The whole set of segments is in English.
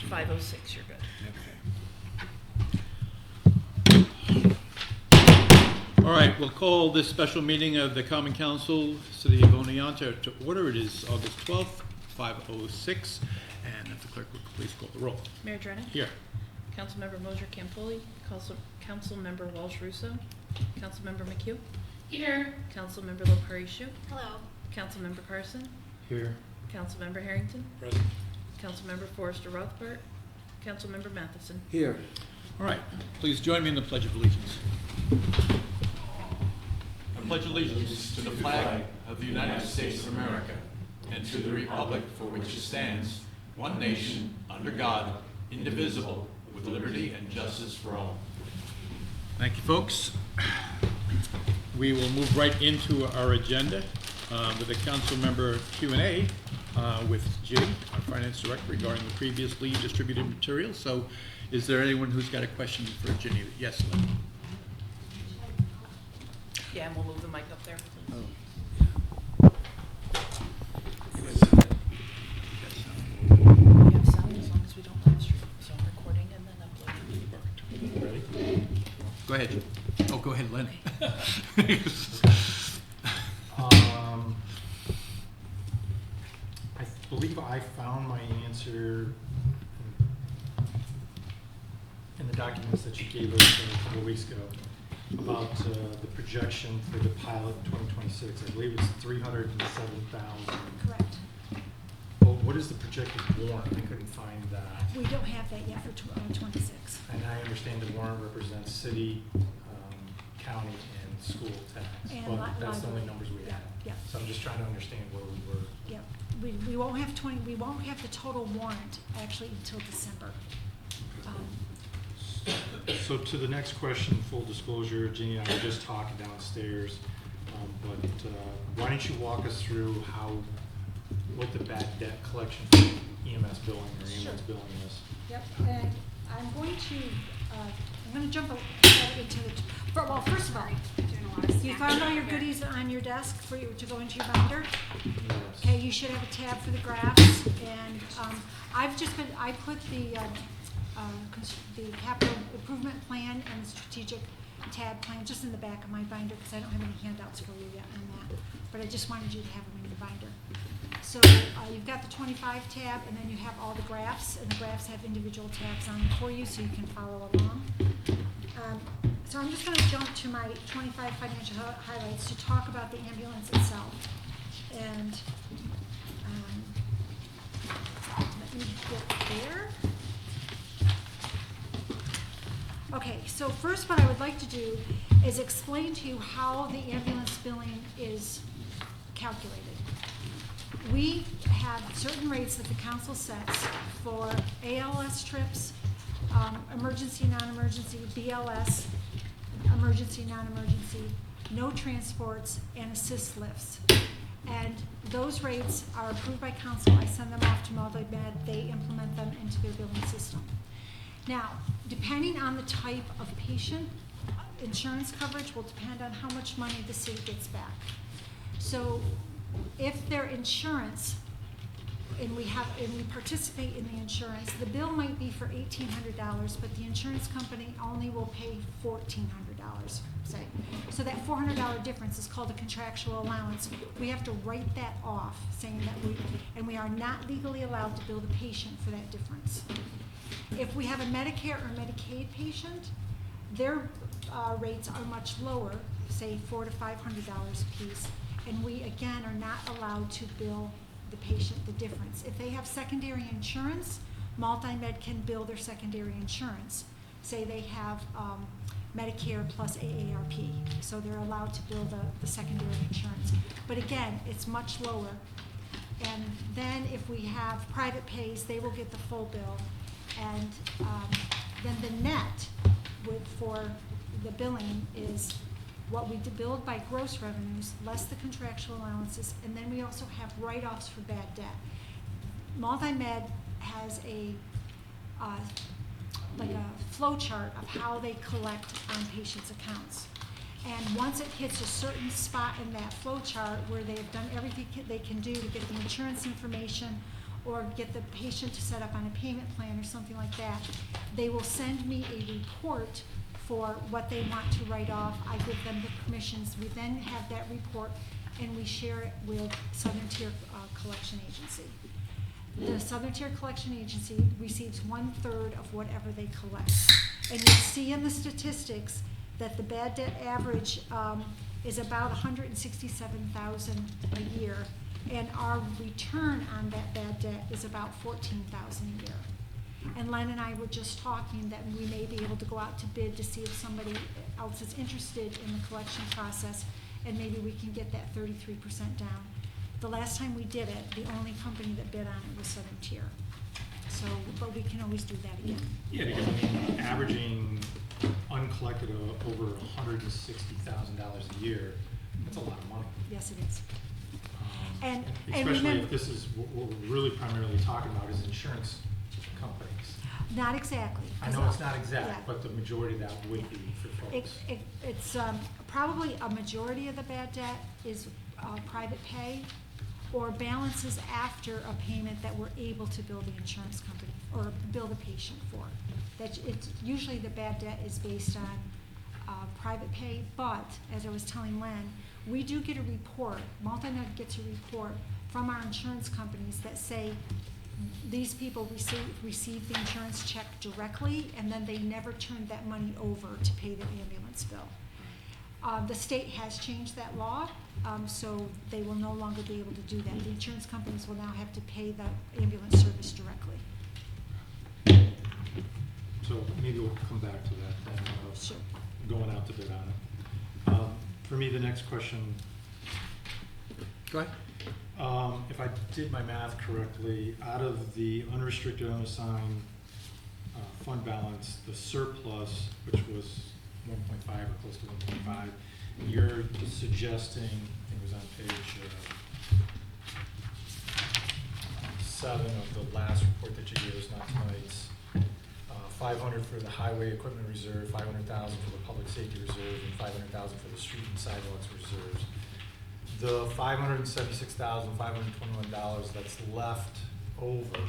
506, you're good. All right, we'll call this special meeting of the Common Council, City of Oneonta to order. It is August 12th, 5:06, and if the clerk would please call the roll. Mayor Drennan? Here. Councilmember Mosier Campoli, Councilmember Walsh Russo, Councilmember McHugh, Here. Councilmember LaParishu, Hello. Councilmember Carson, Here. Councilmember Harrington, Present. Councilmember Forrester Rothbart, Councilmember Matheson. Here. All right, please join me in the Pledge of Allegiance. I pledge allegiance to the flag of the United States of America and to the republic for which it stands, one nation, under God, indivisible, with liberty and justice for all. Thank you, folks. We will move right into our agenda with a council member Q&A with Ginny, our finance director, regarding the previously distributed material. So is there anyone who's got a question for Ginny? Yes, Lynn. Yeah, and we'll move the mic up there. We have sound as long as we don't live stream, so I'm recording and then uploading. Ready? Go ahead, Jim. Oh, go ahead, Lynn. I believe I found my answer in the documents that you gave us a couple of weeks ago about the projection for the pilot in 2026. I believe it's 307,000. Correct. Well, what is the projected warrant? I couldn't find that. We don't have that yet for 26. And I understand the warrant represents city, county, and school tax. And But that's the only library. numbers we Yeah, have. yeah. So I'm just trying to understand where we were. Yep. We won't have we won't have the total warrant actually until December. So to the next question, full disclosure, Jeannie and I were just talking downstairs, but why don't you walk us through what the bad debt collection for EMS billing or Sure. EMS billing is? Yep. And I'm going to jump ahead into well, first of all, you found all your goodies on your desk for you to go into your binder. Yes. Okay, you should have a tab for the graphs, and I put the capital improvement plan and the strategic tab plan just in the back of my binder because I don't have any handouts for you yet on that, but I just wanted you to have them in your binder. So you've got the 25 tab, and then you have all the graphs, and the graphs have individual tabs on them for you so you can follow along. So I'm just going to jump to my 25 financial highlights to talk about the ambulance itself. And let me get there. Okay, so first what I would like to do is explain to you how the ambulance billing is calculated. We have certain rates that the council sets for ALS trips, emergency, non-emergency, BLS, emergency, non-emergency, no transports, and assist lifts. And those rates are approved by council. I send them off to Multi-Med. They implement them into their billing system. Now, depending on the type of patient, insurance coverage will depend on how much money the city gets back. So if their insurance, and we participate in the insurance, the bill might be for $1,800, but the insurance company only will pay $1,400, say. So that $400 difference is called a contractual allowance. We have to write that off, saying that we are not legally allowed to bill the patient for that difference. If we have a Medicare or Medicaid patient, their rates are much lower, say $400 to $500 a piece, and we again are not allowed to bill the patient the difference. If they have secondary insurance, Multi-Med can bill their secondary insurance. Say they have Medicare plus AARP, so they're allowed to bill the secondary insurance. But again, it's much lower. And then if we have private pays, they will get the full bill. And then the net for the billing is what we billed by gross revenues, less the contractual allowances, and then we also have write-offs for bad debt. Multi-Med has like a flow chart of how they collect on patients' accounts. And once it hits a certain spot in that flow chart where they've done everything they can do to get the insurance information or get the patient to set up on a payment plan or something like that, they will send me a report for what they want to write off. I give them the permissions. We then have that report and we share it with Southern Tier Collection Agency. The Southern Tier Collection Agency receives 1/3 of whatever they collect. And you see in the statistics that the bad debt average is about $167,000 a year, and our return on that bad debt is about $14,000 a year. And Len and I were just talking that we may be able to go out to bid to see if somebody else is interested in the collection process, and maybe we can get that 33% down. The last time we did it, the only company that bid on it was Southern Tier. So, but we can always do that again. Yeah, because I mean, averaging uncollected over $160,000 a year, that's a lot of money. Yes, it is. And Especially remember, if this is, what we're really primarily talking about is insurance companies. not exactly. I know it's not Yeah. exact, but the majority of that would be for folks. It's probably a majority of the bad debt is private pay or balances after a payment that we're able to bill the insurance company or bill the patient for. It's usually the bad debt is based on private pay, but as I was telling Len, we do get a report, Multinet gets a report from our insurance companies that say these people receive the insurance check directly, and then they never turn that money over to pay their ambulance bill. The state has changed that law, so they will no longer be able to do that. The insurance companies will now have to pay the ambulance service directly. So maybe we'll come back to that then, Sure. going out to bid on it. For me, the next question, Go ahead. if I did my math correctly, out of the unrestricted unassigned fund balance, the surplus, which was 1.5 or close to 1.5, you're suggesting, I think it was on page 7 of the last report that you gave us, not tonight's, 500 for the highway equipment reserve, 500,000 for the public safety reserve, and 500,000 for the street and sidewalks reserves. The $576,521 that's left over,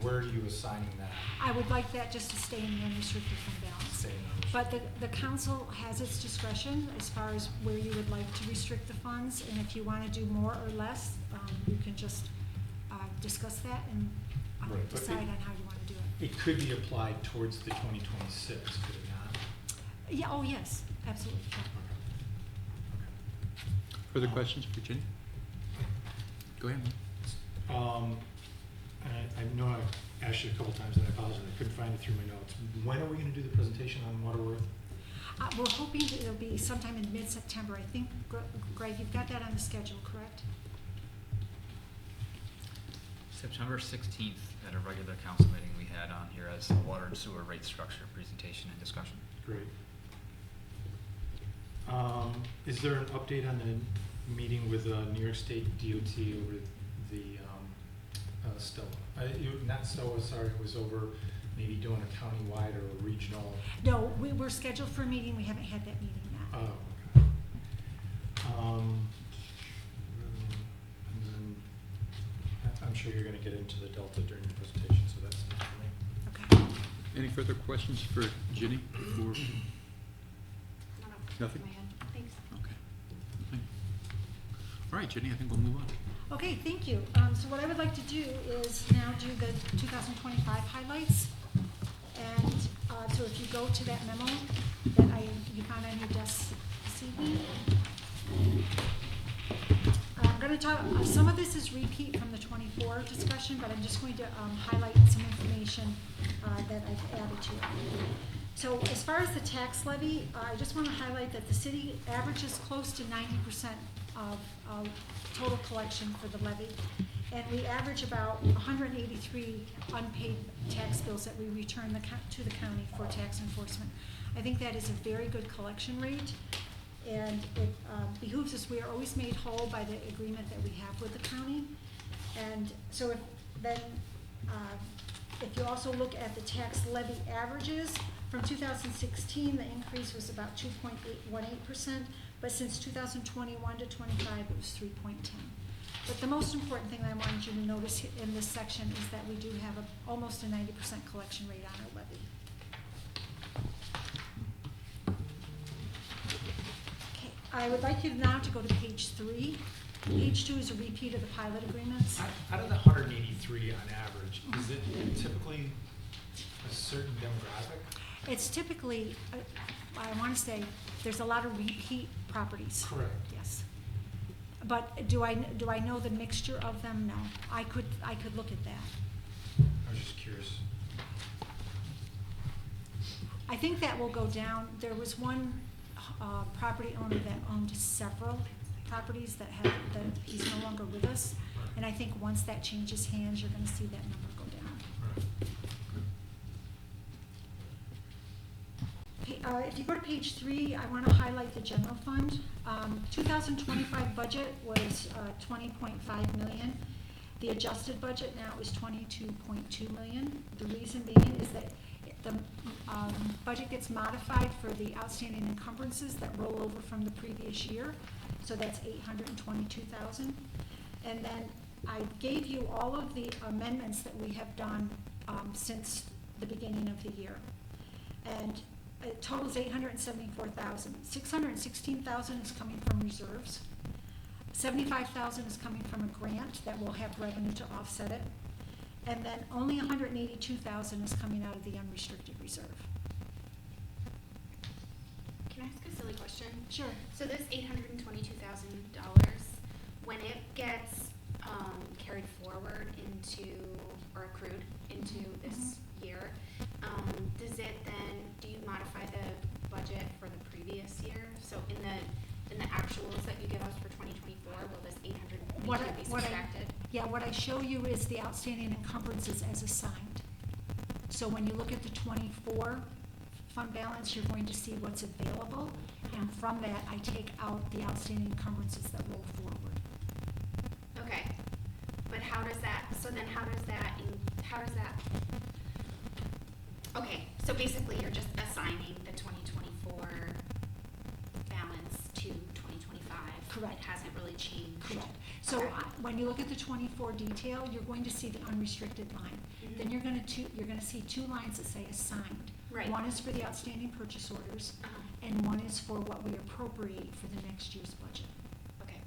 where are you assigning that? I would like that just to stay in the unrestricted fund balance. Staying on But the council has its discretion as far as where you would like to restrict the funds, and if you want to do more or less, you can just discuss that and Right, but decide on how you want to do it. It could be applied towards the 2026, could it not? Yeah, oh, yes, absolutely. Further questions for Ginny? Go ahead. I know I've asked you a couple times, and I apologize, I couldn't find it through my notes. When are we going to do the presentation on Waterworth? We're hoping that it'll be sometime in mid-September. I think, Greg, you've got that on the schedule, correct? September 16th, at a regular council meeting, we had on here as the water and sewer rate structure presentation and discussion. Great. Is there an update on the meeting with New York State DOT over the STOA? Not STOA, sorry, it was over maybe doing a countywide or a regional. No, we were scheduled for a meeting. We haven't had that meeting yet. Oh, okay. And then I'm sure you're going to get into the Delta during your presentation, so that's it for me. Okay. Any further questions for Ginny before? Nothing? Thanks. Okay. Thank you. All right, Ginny, I think we'll move on. Okay, thank you. So what I would like to do is now do the 2025 highlights. And so if you go to that memo that you found on your desk this evening, I'm going to talk, some of this is repeat from the 24 discussion, but I'm just going to highlight some information that I've added to it. So as far as the tax levy, I just want to highlight that the city averages close to 90% of total collection for the levy. And we average about 183 unpaid tax bills that we return to the county for tax enforcement. I think that is a very good collection rate. And it behooves us, we are always made whole by the agreement that we have with the county. And so if you also look at the tax levy averages, from 2016, the increase was about 2.818%, but since 2021 to 25, it was 3.10. But the most important thing I wanted you to notice in this section is that we do have almost a 90% collection rate on our levy. Okay, I would like you now to go to page 3. Page 2 is a repeat of the pilot agreements. Out of the 183 on average, is it typically a certain demographic? It's typically, I want to say, there's a lot of repeat properties. Correct. Yes. But do I know the mixture of them? No. I could look at that. I was just curious. I think that will go down. There was one property owner that owned several properties that he's no longer with us. And I think once that changes hands, you're going to see that number go down. Okay, if you go to page 3, I want to highlight the general fund. 2025 budget was 20.5 million. The adjusted budget now is 22.2 million. The reason being is that the budget gets modified for the outstanding encumbrances that roll over from the previous year. So that's 822,000. And then I gave you all of the amendments that we have done since the beginning of the year. And it totals 874,000. 616,000 is coming from reserves. 75,000 is coming from a grant that will have revenue to offset it. And then only 182,000 is coming out of the unrestricted reserve. Can I ask a silly question? Sure. So this $822,000, when it gets carried forward into, or accrued into this year, does it then, do you modify the budget for the previous year? So in the actuals that you give us for 2024, will this 822 be subtracted? What I show you is the outstanding encumbrances as assigned. So when you look at the 24 fund balance, you're going to see what's available, and from that, I take out the outstanding encumbrances that roll forward. Okay, but how does that, okay, so basically you're just assigning the 2024 balance to 2025. Correct. It hasn't really changed. Correct. So Okay. when you look at the 24 detail, you're going to see the unrestricted line. Mhm. Then you're going to see 2 lines that say assigned. Right. One is for the outstanding purchase orders, Uh-huh. and one is for what we appropriate for the next year's budget. Okay.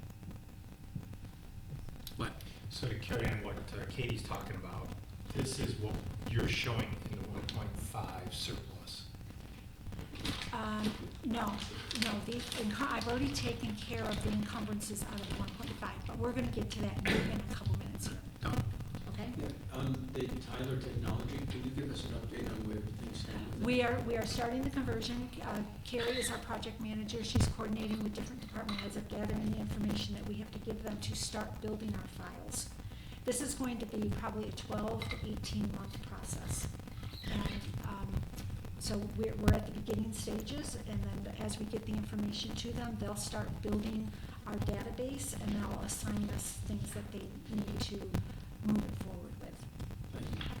What? So to carry on what Katie's talking about, this is what you're showing in the 1.5 surplus. No, I've already taken care of the encumbrances out of the 1.5, but we're going to get to that in a couple minutes here. No. Okay? Yeah, on the Tyler Technology, can you give us an update on where things stand with that? We are starting the conversion. Carrie is our project manager. She's coordinating with different department heads of gathering the information that we have to give them to start building our files. This is going to be probably a 12 to 18-month process. And so we're at the beginning stages, and then as we get the information to them, they'll start building our database, and they'll assign us things that they need to move it forward with. Thank you.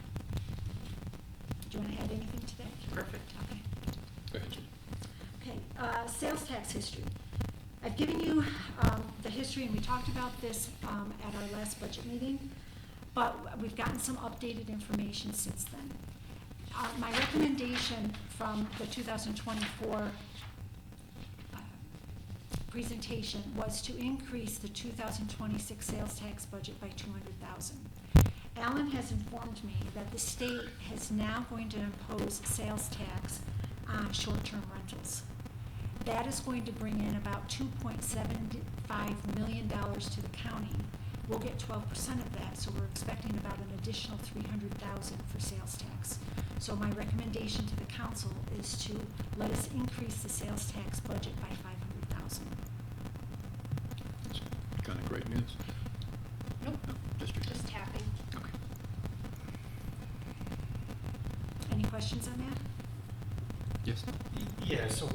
Do you want to add anything to that? Perfect. Okay. Go ahead, Jim. Okay, sales tax history. I've given you the history, and we talked about this at our last budget meeting, but we've gotten some updated information since then. My recommendation from the 2024 presentation was to increase the 2026 sales tax budget by $200,000. Alan has informed me that the state is now going to impose sales tax on short-term rentals. That is going to bring in about $2.75 million to the county. We'll get 12% of that, so we're expecting about an additional $300,000 for sales tax. So my recommendation to the council is to let us increase the sales tax budget by $500,000. That's kind of great news. Nope. No, district. Just tapping. Okay. Any questions on that? Yes. Yeah, so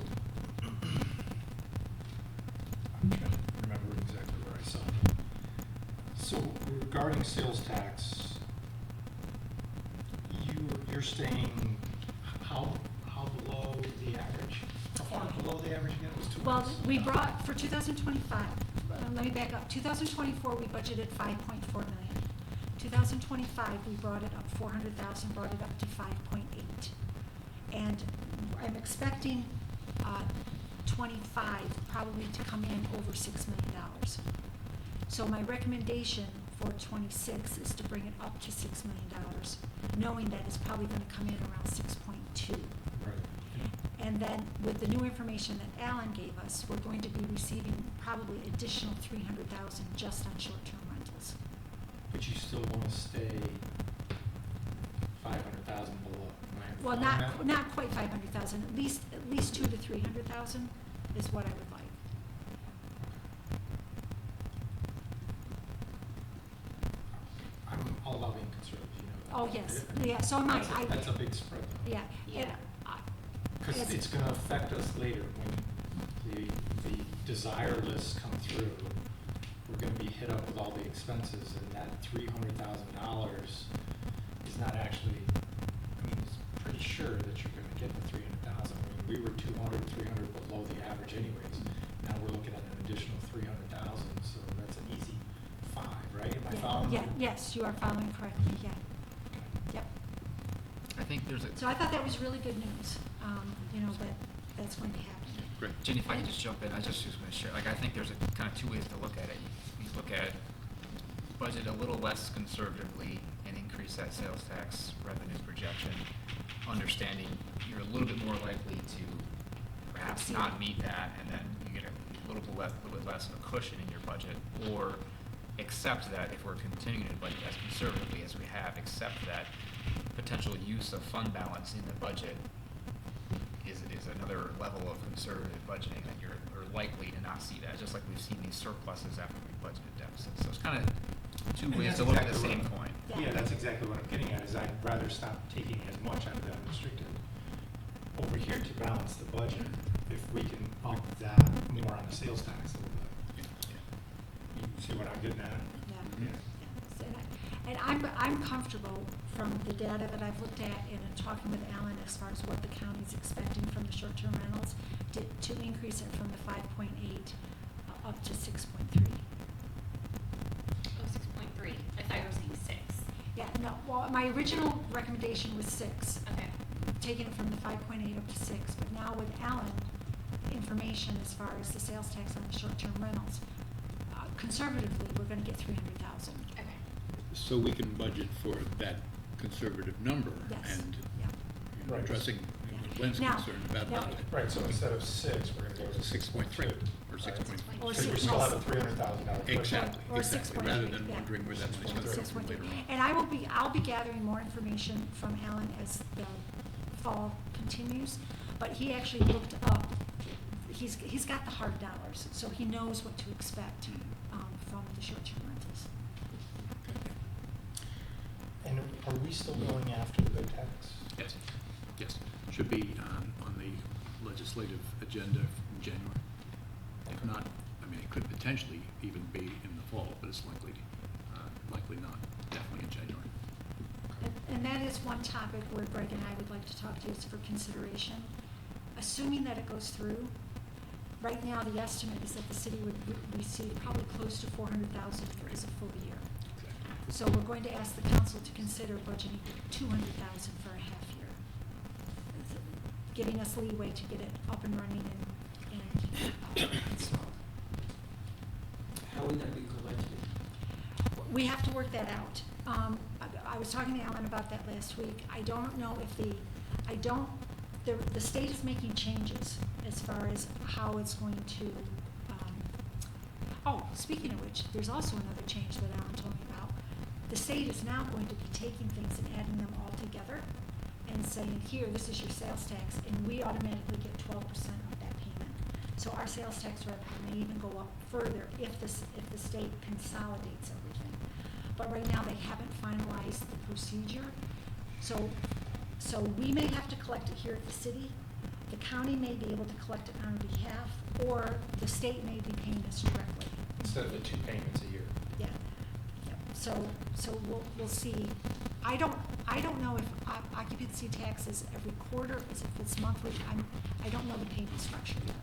I'm trying to remember exactly where I saw it. So regarding sales tax, you're staying how below the average? How far below the average again? It was 2 Well, months? we brought, for 2025, let me back up. 2024, we budgeted 5.4 million. 2025, we brought it up 400,000, brought it up to 5.8. And I'm expecting 25 probably to come in over $6 million. So my recommendation for 26 is to bring it up to $6 million, knowing that it's probably going to come in around 6.2. Right. And then with the new information that Alan gave us, we're going to be receiving probably additional 300,000 just on short-term rentals. But you still want to stay 500,000 below. Am I Well, following that? not quite 500,000, at least 200,000 to 300,000 is what I would like. I'm all about being conservative, you know that. Oh, yes, yeah, so am I. That's a big spread though. Yeah, and Because Yes. it's gonna affect us later when the desire lists come through. We're gonna be hit up with all the expenses, and that $300,000 is not actually, I mean, it's pretty sure that you're gonna get the 300,000. I mean, we were 200, 300 below the average anyways. Now we're looking at an additional 300,000, so that's an easy 5, right? Am I following? yeah, yes, you are following correctly, yeah. Yep. I think there's a, So I thought that was really good news, you know, that that's going to happen. Great. Jenny, if I could just jump in, I just was gonna share, like, I think there's a kind of two ways to look at it. You look at budget a little less conservatively and increase that sales tax revenue projection, understanding you're a little bit more likely to perhaps Exceed. not meet that, and then you get a little bit less of a cushion in your budget, or accept that if we're continuing to budget as conservatively as we have, accept that potential use of fund balance in the budget is another level of conservative budgeting, that you're likely to not see that, just like we've seen these surpluses after we budgeted deficits. So it's kind of two And ways that's to look at the exactly same what- coin. Yeah. Yeah, that's exactly what I'm getting at, is I'd rather stop taking as much out of that restricted over here to balance the budget, if we can up that more on the sales tax a little bit. You see what I'm getting at? Yeah. And I'm comfortable from the data that I've looked at and in talking with Alan as far as what the county's expecting from the short-term rentals to increase it from the 5.8 up to 6.3. Oh, 6.3. I thought you were saying 6. Yeah, no, well, my original recommendation was 6, Okay. taking it from the 5.8 up to 6, but now with Alan, information as far as the sales tax on the short-term rentals, conservatively, we're gonna get 300,000. Okay. So we can budget for that conservative number Yes. and, Yeah. you know, Right. addressing Yeah. what Glenn's Now- concerned about now- budget. Right, so instead of 6, we're gonna go to 6.3 6.2. or 6.3. Or Because we six- still no, have a $300,000 cushion. Exactly, Or exactly, 6.3, rather than yeah. wondering where that money's gonna come from 6.3. later on. And I'll be gathering more information from Alan as the fall continues, but he actually looked up, he's got the hard dollars, so he knows what to expect, from the short-term rentals. And are we still going after the good tax? Yes, yes. Should be on the legislative agenda from January. If not, I mean, it could potentially even be in the fall, but it's likely not, definitely in January. And that is one topic where Greg and I would like to talk to you for consideration. Assuming that it goes through, right now the estimate is that the city would receive probably close to 400,000 if it was a full year. So we're going to ask the council to consider budgeting 200,000 for a half year, giving us leeway to get it up and running and installed. How would that be collected? We have to work that out. I was talking to Alan about that last week. I don't know if the state is making changes as far as how it's going to, speaking of which, there's also another change that Alan told me about. The state is now going to be taking things and adding them all together and saying, here, this is your sales tax, and we automatically get 12% of that payment. So our sales tax revenue may even go up further if the state consolidates everything. But right now, they haven't finalized the procedure. So we may have to collect it here at the city. The county may be able to collect it on our behalf, or the state may be paying us directly. Instead of the 2 payments a year. Yeah. Yep. So we'll see. I don't know if occupancy tax is every quarter, if it's monthly. I don't know the payment structure yet.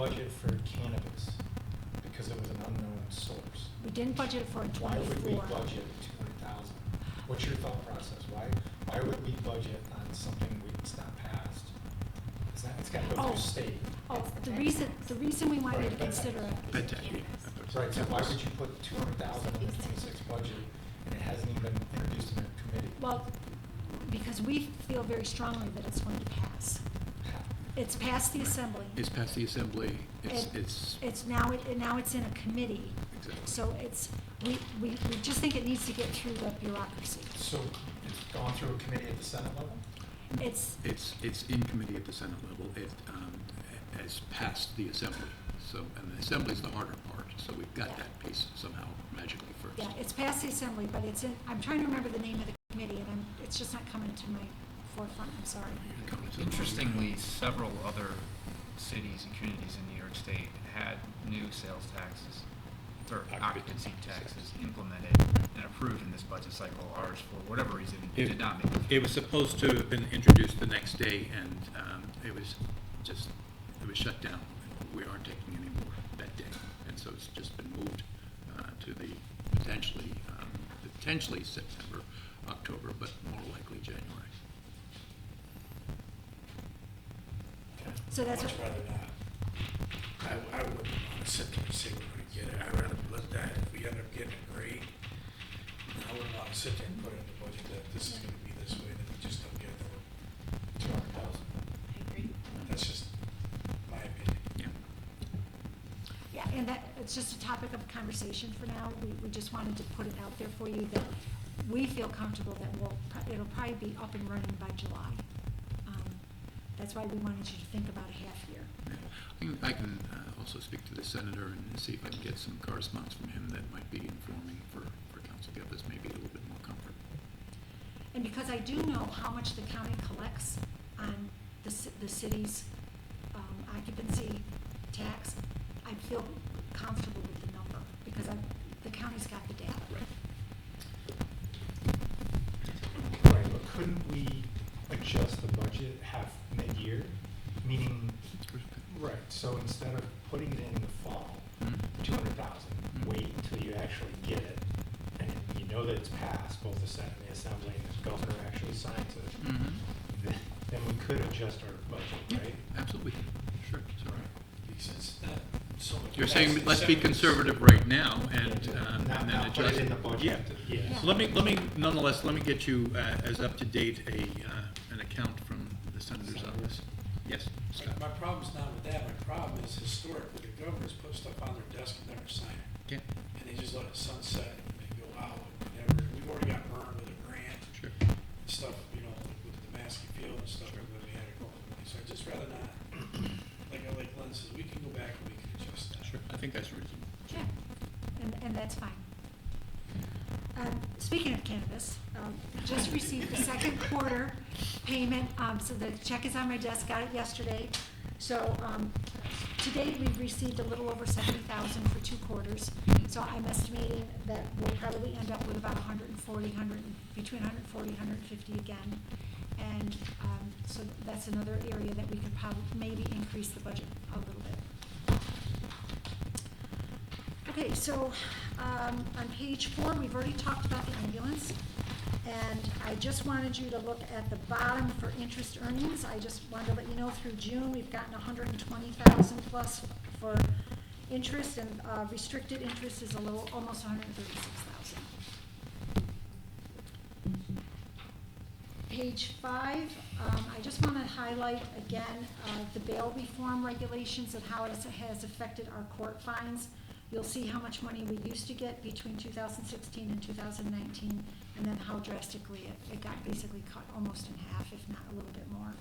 budget for cannabis because it was an unknown source. We didn't budget for a Why would we 24. budget 200,000? What's your thought process? Why would we budget on something it's not passed? It's got to go Oh. through state. Oh, the reason we wanted to consider it, Bed tax, yeah. Right, so why would you put 200,000 in the 26 budget and it hasn't even been introduced in a committee? well, because we feel very strongly that it's going to pass. It's passed the assembly. It's past the assembly, It- it's, Now it's in a committee. exactly. So we just think it needs to get through the bureaucracy. So it's gone through a committee at the Senate level? It's, It's in committee at the Senate level. It has passed the assembly. So, and the assembly's the harder part, so we've got that piece somehow magically first. yeah, it's passed the assembly, but it's in, I'm trying to remember the name of the committee, and it's just not coming to my forefront, I'm sorry. Coming to the- Interestingly, several other cities and communities in New York State had new sales taxes or occupancy taxes implemented and approved in this budget cycle. Ours, for whatever reason, did not make it. It was supposed to have been introduced the next day, and it was shut down. We aren't taking any more that day, and so it's just been moved to the potentially September, October, but more likely January. So that's Much what, rather not. I wouldn't want to sit there and say we're going to get it. I'd rather let that, if we end up getting it, great. I wouldn't want to sit there and put it in the budget that this is going to be this way, then we just don't get it. 200,000. I agree. That's just my opinion. Yeah. yeah, and that, it's just a topic of conversation for now. We just wanted to put it out there for you that we feel comfortable that it'll probably be up and running by July. That's why we wanted you to think about a half year. I can also speak to the senator and see if I can get some correspondence from him that might be informing for council, give us maybe a little bit more comfort. And because I do know how much the county collects on the city's occupancy tax, I feel comfortable with the number because the county's got the data. Right, but couldn't we adjust the budget mid-year? Meaning, right, so instead of putting it in the fall, Mhm. 200,000, Mhm. wait until you actually get it, and you know that it's passed, both the Senate and the Assembly, and the governor actually signs it, then we could adjust our budget, right? Absolutely, sure. So, Because it's not so much. you're saying That's let's be the conservative right now and Not then put adjust it in the budget. Yeah. Yeah. So let me nonetheless, let me get you as up to date an account from the senator's office. Yes, Scott. My problem's not with that. My problem is historically, the governors put stuff on their desk and never sign it. Yeah, And they just let it sunset and they go out and never, we've already got burned with a grant sure. and stuff, you know, like with the Maskey Field and stuff, everybody had to go. So I'd just rather not, like Glenn says, we can go back and we can adjust that. Sure, I think that's reasonable. Yeah, and that's fine. Speaking of cannabis, just received the second quarter payment, so the check is on my desk, got it yesterday. So, to date, we've received a little over 70,000 for 2 quarters. So I'm estimating that we'll probably end up with about between 140, 150 again. And, so that's another area that we could probably, maybe increase the budget a little bit. Okay, so, on page 4, we've already talked about the ambulance, and I just wanted you to look at the bottom for interest earnings. I just wanted to let you know through June, we've gotten 120,000 plus for interest, and, restricted interest is almost 136,000. Page 5, I just want to highlight again, the bail reform regulations and how it has affected our court fines. You'll see how much money we used to get between 2016 and 2019, and then how drastically it got basically cut almost in half, if not a little bit more.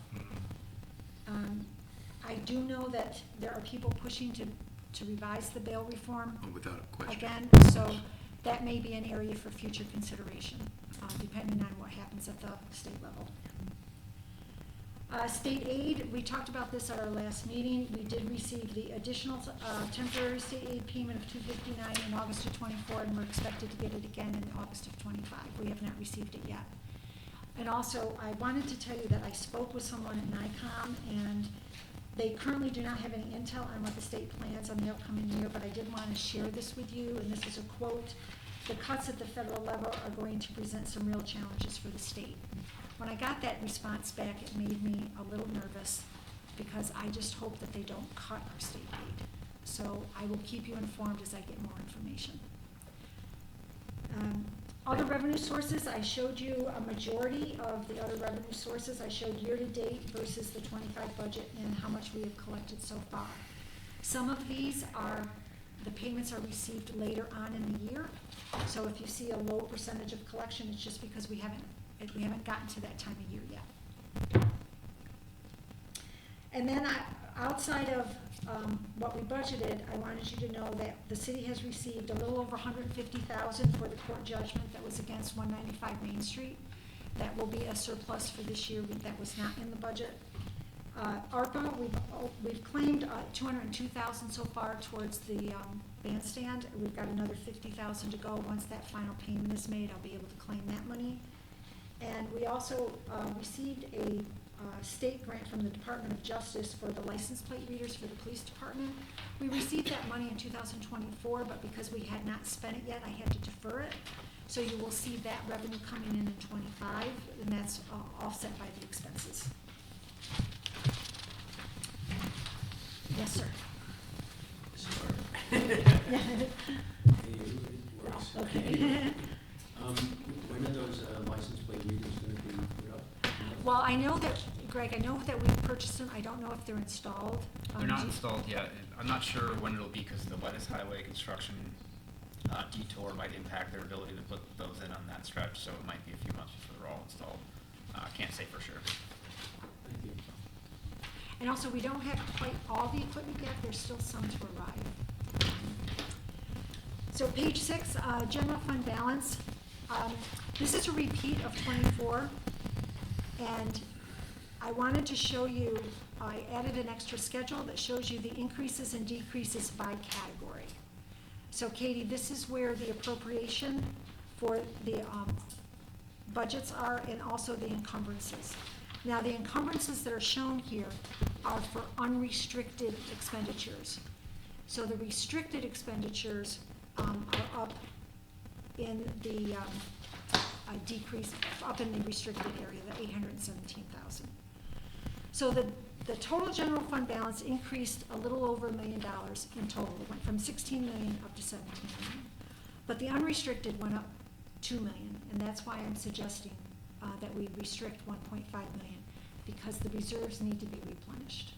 I do know that there are people pushing to revise the bail reform Oh, without a question. again, so that may be an area for future consideration, depending on what happens at the state level. State aid, we talked about this at our last meeting. We did receive the additional temporary state aid payment of $259 in August of '24, and we're expected to get it again in August of '25. We have not received it yet. And also, I wanted to tell you that I spoke with someone at NICOM, and They currently do not have any intel on what the state plans on the upcoming year, but I did want to share this with you, and this is a quote. The cuts at the federal level are going to present some real challenges for the state. When I got that response back, it made me a little nervous because I just hope that they don't cut our state aid. So I will keep you informed as I get more information. Other revenue sources, I showed you a majority of the other revenue sources. I showed year-to-date versus the 25 budget and how much we have collected so far. Some of these are, the payments are received later on in the year. So if you see a low percentage of collection, it's just because we haven't gotten to that time of year yet. And then outside of what we budgeted, I wanted you to know that the city has received a little over $150,000 for the court judgment that was against 195 Main Street. That will be a surplus for this year. That was not in the budget. ARPA, we've claimed $202,000 so far towards the bandstand. We've got another $50,000 to go. Once that final payment is made, I'll be able to claim that money. And we also received a state grant from the Department of Justice for the license plate readers for the police department. We received that money in 2024, but because we had not spent it yet, I had to defer it. So you will see that revenue coming in 25, and that's offset by the expenses. Yes, sir. Sorry. It works. Okay. When are those license plate readers gonna be put up? Well, I know that, Greg, I know that we purchased them. I don't know if they're installed. They're not installed yet. I'm not sure when it'll be because the Lettuce Highway construction detour might impact their ability to put those in on that stretch, so it might be a few months before they're all installed. I can't say for sure. Thank you. And also, we don't have quite all the equipment yet. There's still some to arrive. So page 6, general fund balance. This is a repeat of 24. And I wanted to show you, I added an extra schedule that shows you the increases and decreases by category. So Katie, this is where the appropriation for the budgets are and also the encumbrances. Now, the encumbrances that are shown here are for unrestricted expenditures. So the restricted expenditures are up in the decrease, up in the restricted area, the 817,000. So the total general fund balance increased a little over $1 million in total. It went from 16 million up to 17 million. But the unrestricted went up 2 million, and that's why I'm suggesting that we restrict 1.5 million, because the reserves need to be replenished.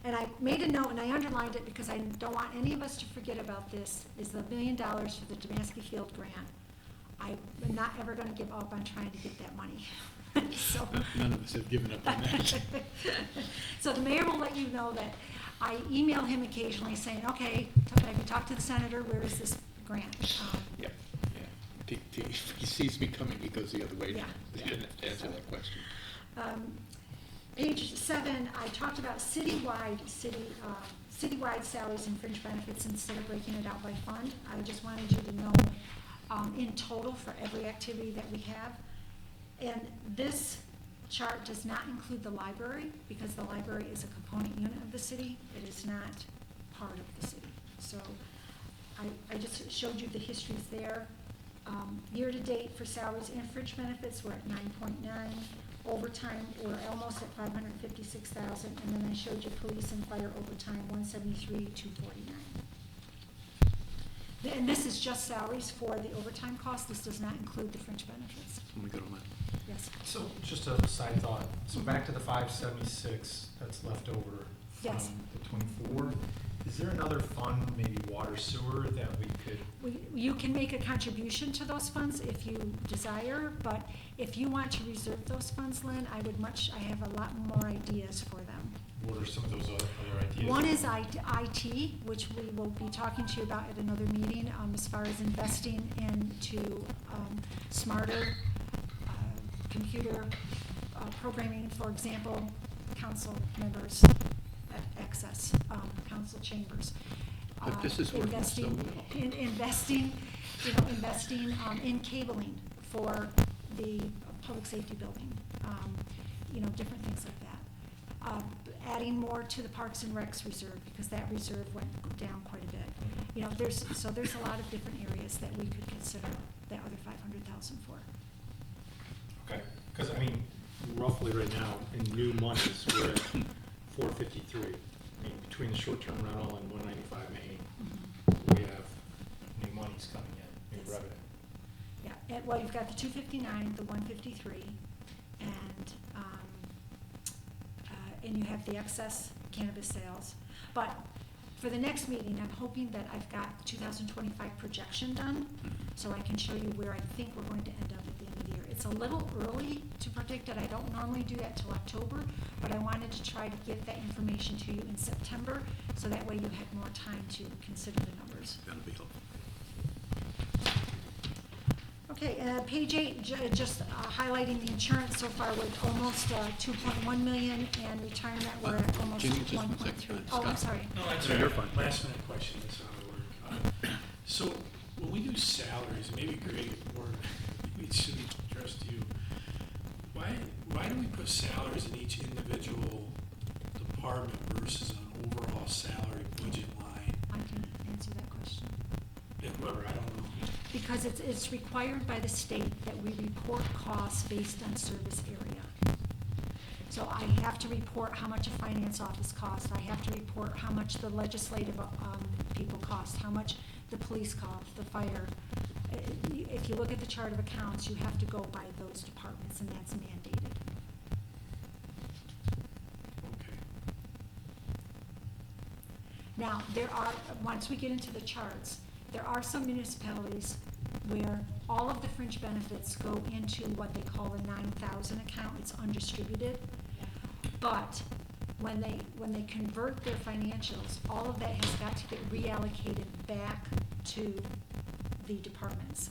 And I made a note, and I underlined it because I don't want any of us to forget about this, is the $1 million for the Demaski Field grant. I'm not ever going to give up on trying to get that money. So, None of us have given up on that. so the mayor will let you know that I email him occasionally saying, okay, have you talked to the senator? Where is this grant? Yeah, yeah. He sees me coming, he goes the other way. Yeah. He didn't have to answer that question. Page 7, I talked about citywide salaries and fringe benefits instead of breaking it out by fund. I just wanted you to know in total for every activity that we have. And this chart does not include the library because the library is a component unit of the city. It is not part of the city. So I just showed you the histories there. Year to date for salaries and fringe benefits, we're at 9.9. Overtime, we're almost at 556,000, and then I showed you police and fire overtime, 173,249. And this is just salaries for the overtime cost. This does not include the fringe benefits. Let me go to mine. Yes. So just a side thought, so back to the 576 that's left over from Yes. the 24, is there another fund, maybe water sewer, that we could? You can make a contribution to those funds if you desire, but if you want to reserve those funds, Lynn, I have a lot more ideas for them. What are some of those other ideas? One is IT, which we will be talking to you about at another meeting, as far as investing into smarter computer programming, for example, council members access, council chambers. But this is working so well. Investing in cabling for the public safety building. different things like that. Adding more to the Parks and Recs reserve, because that reserve went down quite a bit. There's a lot of different areas that we could consider that other 500,000 for. Okay, because I mean, roughly right now, in new monies, we're at 453. I mean, between the short-term rental and 195 main, we have new monies coming in, new revenue. Yeah, well, you've got the 259, the 153, and you have the excess cannabis sales. But for the next meeting, I'm hoping that I've got 2025 projection done, so I can show you where I think we're going to end up at the end of the year. It's a little early to predict it. I don't normally do that till October, but I wanted to try to get that information to you in September, so that way you had more time to consider the numbers. That'll be helpful. Okay, page 8, just highlighting the insurance so far with almost 2.1 million, and retirement we're at almost Jenny, just 1.3. one second. Oh, I'm Scott. sorry. No, that's No, all you're right. fine. Last minute question, that's how it works. So when we do salaries, maybe Greg, or maybe it should be addressed to you, why do we put salaries in each individual department versus an overall salary budget line? I can answer that question. Whoever, I don't know. Because it's required by the state that we report costs based on service area. So I have to report how much a finance office costs, I have to report how much the legislative people cost, how much the police cost, the fire. If you look at the chart of accounts, you have to go by those departments, and that's mandated. Okay. Now, once we get into the charts, there are some municipalities where all of the fringe benefits go into what they call the 9,000 account. It's undistributed. But when they convert their financials, all of that has got to get reallocated back to the departments.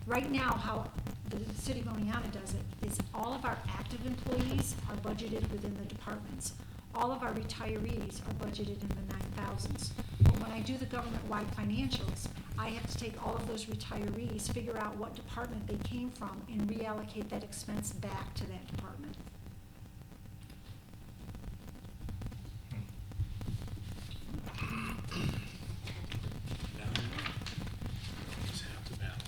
Right now, how the city of Oneonta does it is all of our active employees are budgeted within the departments. All of our retirees are budgeted in the 9,000s. But when I do the government-wide financials, I have to take all of those retirees, figure out what department they came from, and reallocate that expense back to that department. Just have to balance.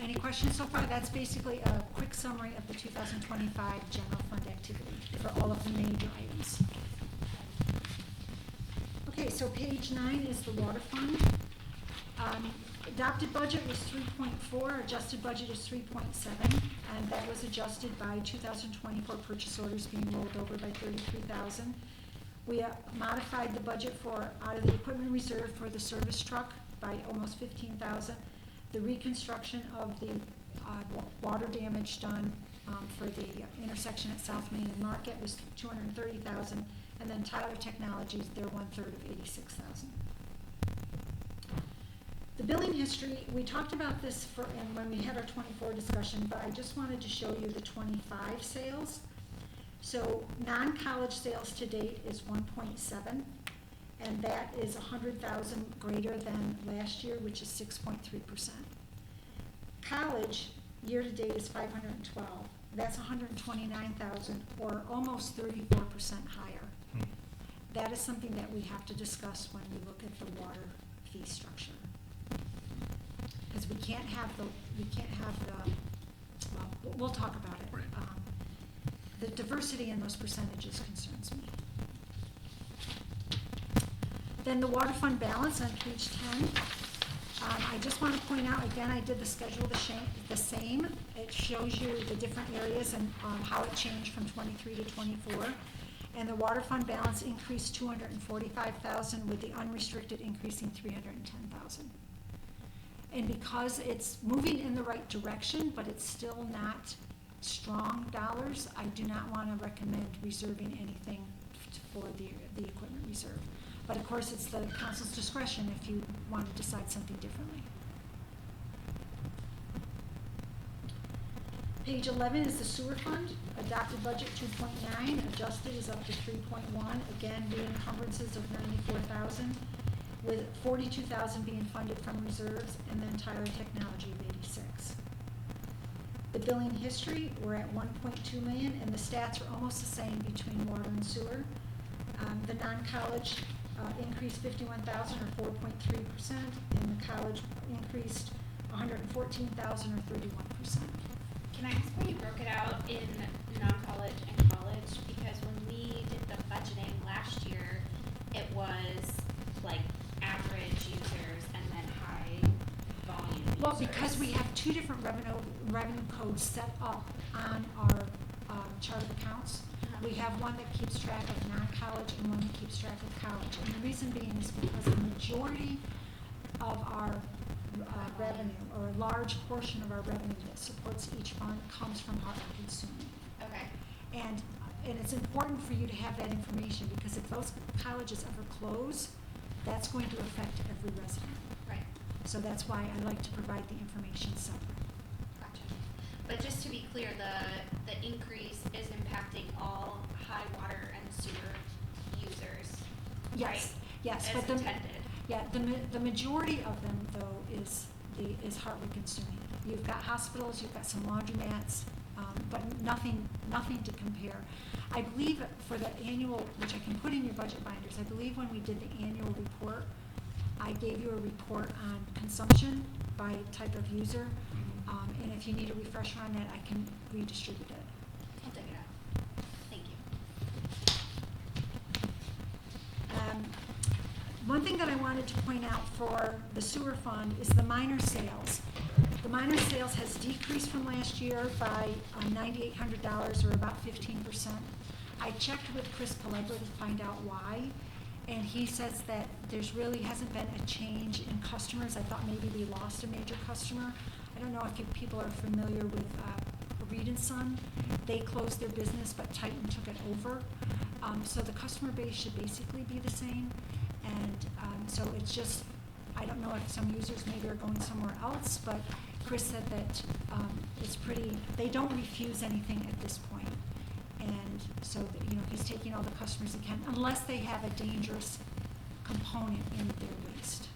Any questions so far? That's basically a quick summary of the 2025 general fund activity for all of the major items. Okay, so page 9 is the water fund. Adopted budget was 3.4, adjusted budget is 3.7, and that was adjusted by 2024 purchase orders being rolled over by 33,000. We modified the budget for out of the equipment reserve for the service truck by almost 15,000. The reconstruction of the water damage done for the intersection at South Main and Market was 230,000, and then Tyler Technologies, they're 1/3 of 86,000. The billing history, we talked about this and when we had our 24 discussion, but I just wanted to show you the 25 sales. So non-college sales to date is 1.7, and that is 100,000 greater than last year, which is 6.3%. College year to date is 512. That's 129,000, or almost 34% higher. That is something that we have to discuss when we look at the water fee structure. Because we can't have the, well, we'll talk about it. Right. The diversity in those percentages concerns me. Then the water fund balance on page 10. I just want to point out, again, I did the schedule the same. It shows you the different areas and how it changed from 23 to 24. And the water fund balance increased 245,000, with the unrestricted increasing 310,000. And because it's moving in the right direction, but it's still not strong dollars, I do not want to recommend reserving anything for the equipment reserve. But of course, it's the council's discretion if you want to decide something differently. Page 11 is the sewer fund. Adopted budget 2.9, adjusted is up to 3.1. Again, the encumbrances of 94,000, with 42,000 being funded from reserves, and then Tyler Technology of 86. The billing history, we're at 1.2 million, and the stats are almost the same between water and sewer. The non-college increased 51,000 or 4.3%, and the college increased 114,000 or 31%. Can I ask why you broke it out in non-college and college? Because when we did the budgeting last year, it was like average users and then high volume users. Well, because we have two different revenue codes set up on our chart of accounts. We have one that keeps track of non-college and one that keeps track of college. And the reason being is because the majority of our revenue, or a large portion of our revenue that supports each fund, comes from Heartland Consuming. Okay. And it's important for you to have that information, because if those colleges ever close, that's going to affect every resident. Right. So that's why I like to provide the information separate. Gotcha. But just to be clear, the increase is impacting all high water and sewer users, Yes, right? yes, As but the, intended. yeah, the majority of them though is Heartland Consuming. You've got hospitals, you've got some laundromats, but nothing to compare. I believe for the annual, which I can put in your budget binders, I believe when we did the annual report, I gave you a report on consumption by type of user. And if you need a refresher on that, I can redistribute it. I'll dig it out. Thank you. One thing that I wanted to point out for the sewer fund is the minor sales. The minor sales has decreased from last year by $9,800, or about 15%. I checked with Chris Pellegrin to find out why, and he says that there's really hasn't been a change in customers. I thought maybe we lost a major customer. I don't know if you people are familiar with Reed & Son. They closed their business, but Titan took it over. So the customer base should basically be the same. And so it's just, I don't know if some users maybe are going somewhere else, but Chris said that it's pretty, they don't refuse anything at this point. And so, he's taking all the customers he can, unless they have a dangerous component in their waste.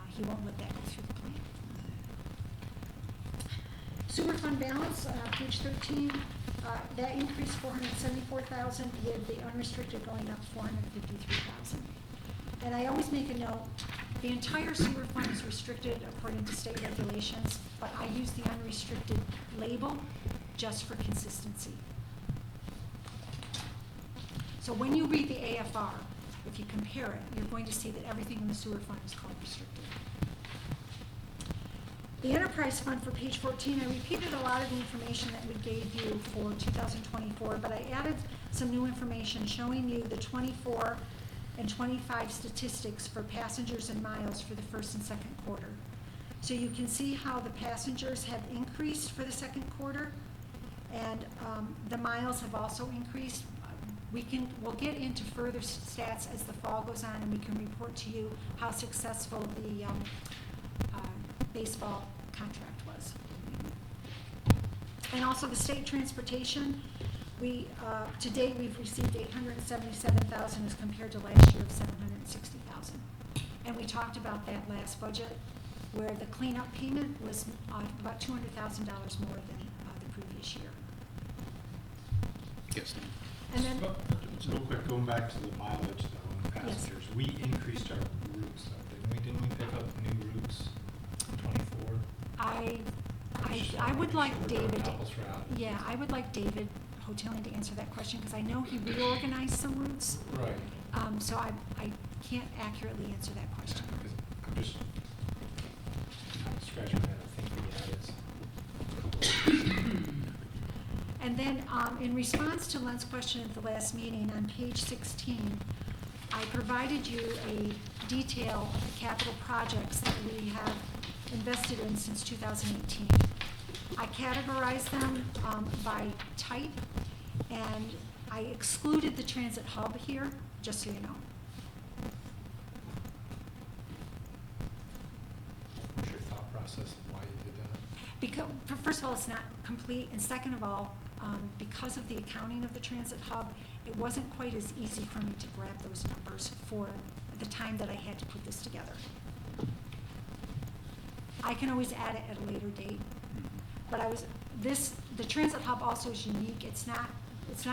He won't let that go through the plant. Sewer fund balance, page 13, that increased 474,000, with the unrestricted going up 453,000. And I always make a note, the entire sewer fund is restricted according to state regulations, but I use the unrestricted label just for consistency. So when you read the AFR, if you compare it, you're going to see that everything in the sewer fund is called restricted. The enterprise fund for page 14, I repeated a lot of the information that we gave you for 2024, but I added some new information showing you the 24 and 25 statistics for passengers and miles for the first and second quarter. So you can see how the passengers have increased for the second quarter, and the miles have also increased. We'll get into further stats as the fall goes on, and we can report to you how successful the baseball contract was. And also the state transportation, to date we've received 877,000 as compared to last year of 760,000. And we talked about that last budget, where the cleanup payment was about $200,000 more than the previous year. Yes. And then, Real quick, going back to the mileage though, and passengers, we increased our routes though, didn't we? Didn't we pick up new routes in 24? I would like David, Apples for apples. yeah, I would like David Hoteling to answer that question, because I know he reorganized some routes. Right. So I can't accurately answer that question. Because I'm just kind of scratching my head, I think we added some. And then, in response to Len's question at the last meeting, on page 16, I provided you a detail of the capital projects that we have invested in since 2018. I categorized them by type, and I excluded the transit hub here, just so you know. What's your thought process of why you did that? Because, first of all, it's not complete, and second of all, because of the accounting of the transit hub, it wasn't quite as easy for me to grab those numbers for the time that I had to put this together. I can always add it at a later date, but the transit hub also is unique. It's not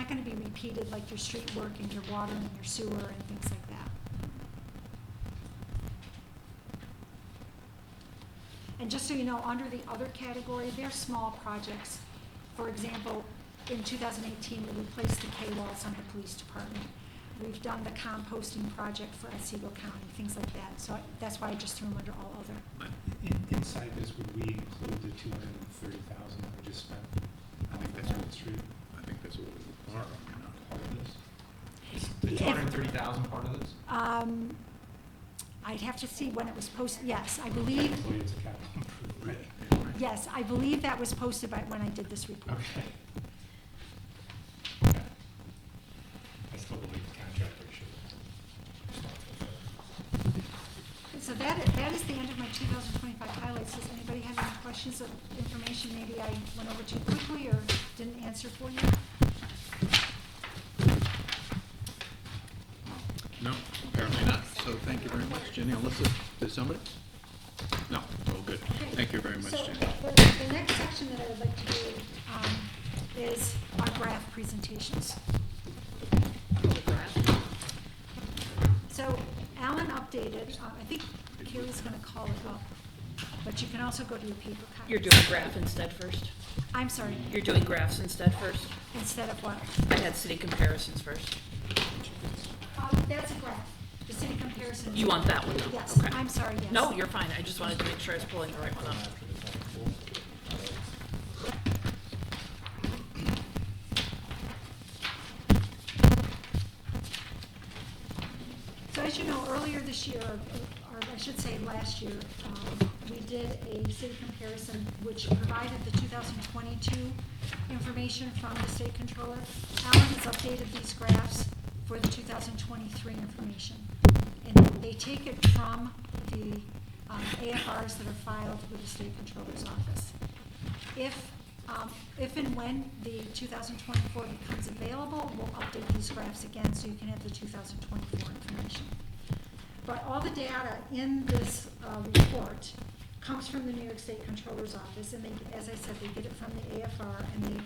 gonna be repeated like your street work and your water and your sewer and things like that. And just so you know, under the other category, they're small projects. For example, in 2018, we replaced the K-walls on the police department. We've done the composting project for Otsego County, things like that. So that's why I just threw them under all other. Inside this, would we include the 230,000 that we just spent on Walnut Street? I think that's what we are. Part of this? Is the 230,000 part of this? I'd have to see when it was posted. Yes, I believe, Technically, it's a capital improvement. yes, I believe that was posted by when I did this report. Okay. Okay. I still believe the contractor should. So that is the end of my 2025 highlights. Does anybody have any questions of information maybe I went over too quickly or didn't answer for you? No, apparently not. So thank you very much, Jenny. Unless there's somebody? No, all good. Thank you very much, So Jenny. the next section that I would like to do is our graph presentations. So Alan updated, I think Carrie's going to call it up, but you can also go to your paper copy. You're doing graph instead first? I'm sorry, You're doing graphs instead first? instead of what? I had city comparisons first. That's a graph, the city comparison. You want that one? though? Yes, Okay. I'm sorry, yes. No, you're fine. I just wanted to make sure I was pulling the right one up. So as you know, earlier this year, or I should say last year, we did a city comparison which provided the 2022 information from the state controller. Alan has updated these graphs for the 2023 information. And they take it from the AFRs that are filed with the state controller's office. If and when the 2024 becomes available, we'll update these graphs again so you can have the 2024 information. But all the data in this report comes from the New York State Controller's Office, and they, as I said, they get it from the AFR, and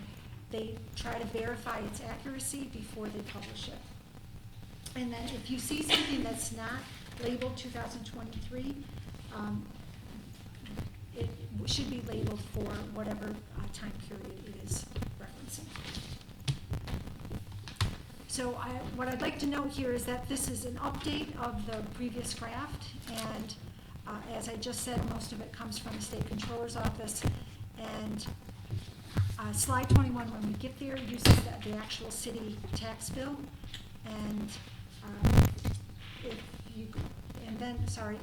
they try to verify its accuracy before they publish it. And then if you see something that's not labeled 2023, it should be labeled for whatever time period it is referencing. So what I'd like to note here is that this is an update of the previous draft, and as I just said, most of it comes from the State Controller's Office. And slide 21, when we get there, uses the actual city tax bill. And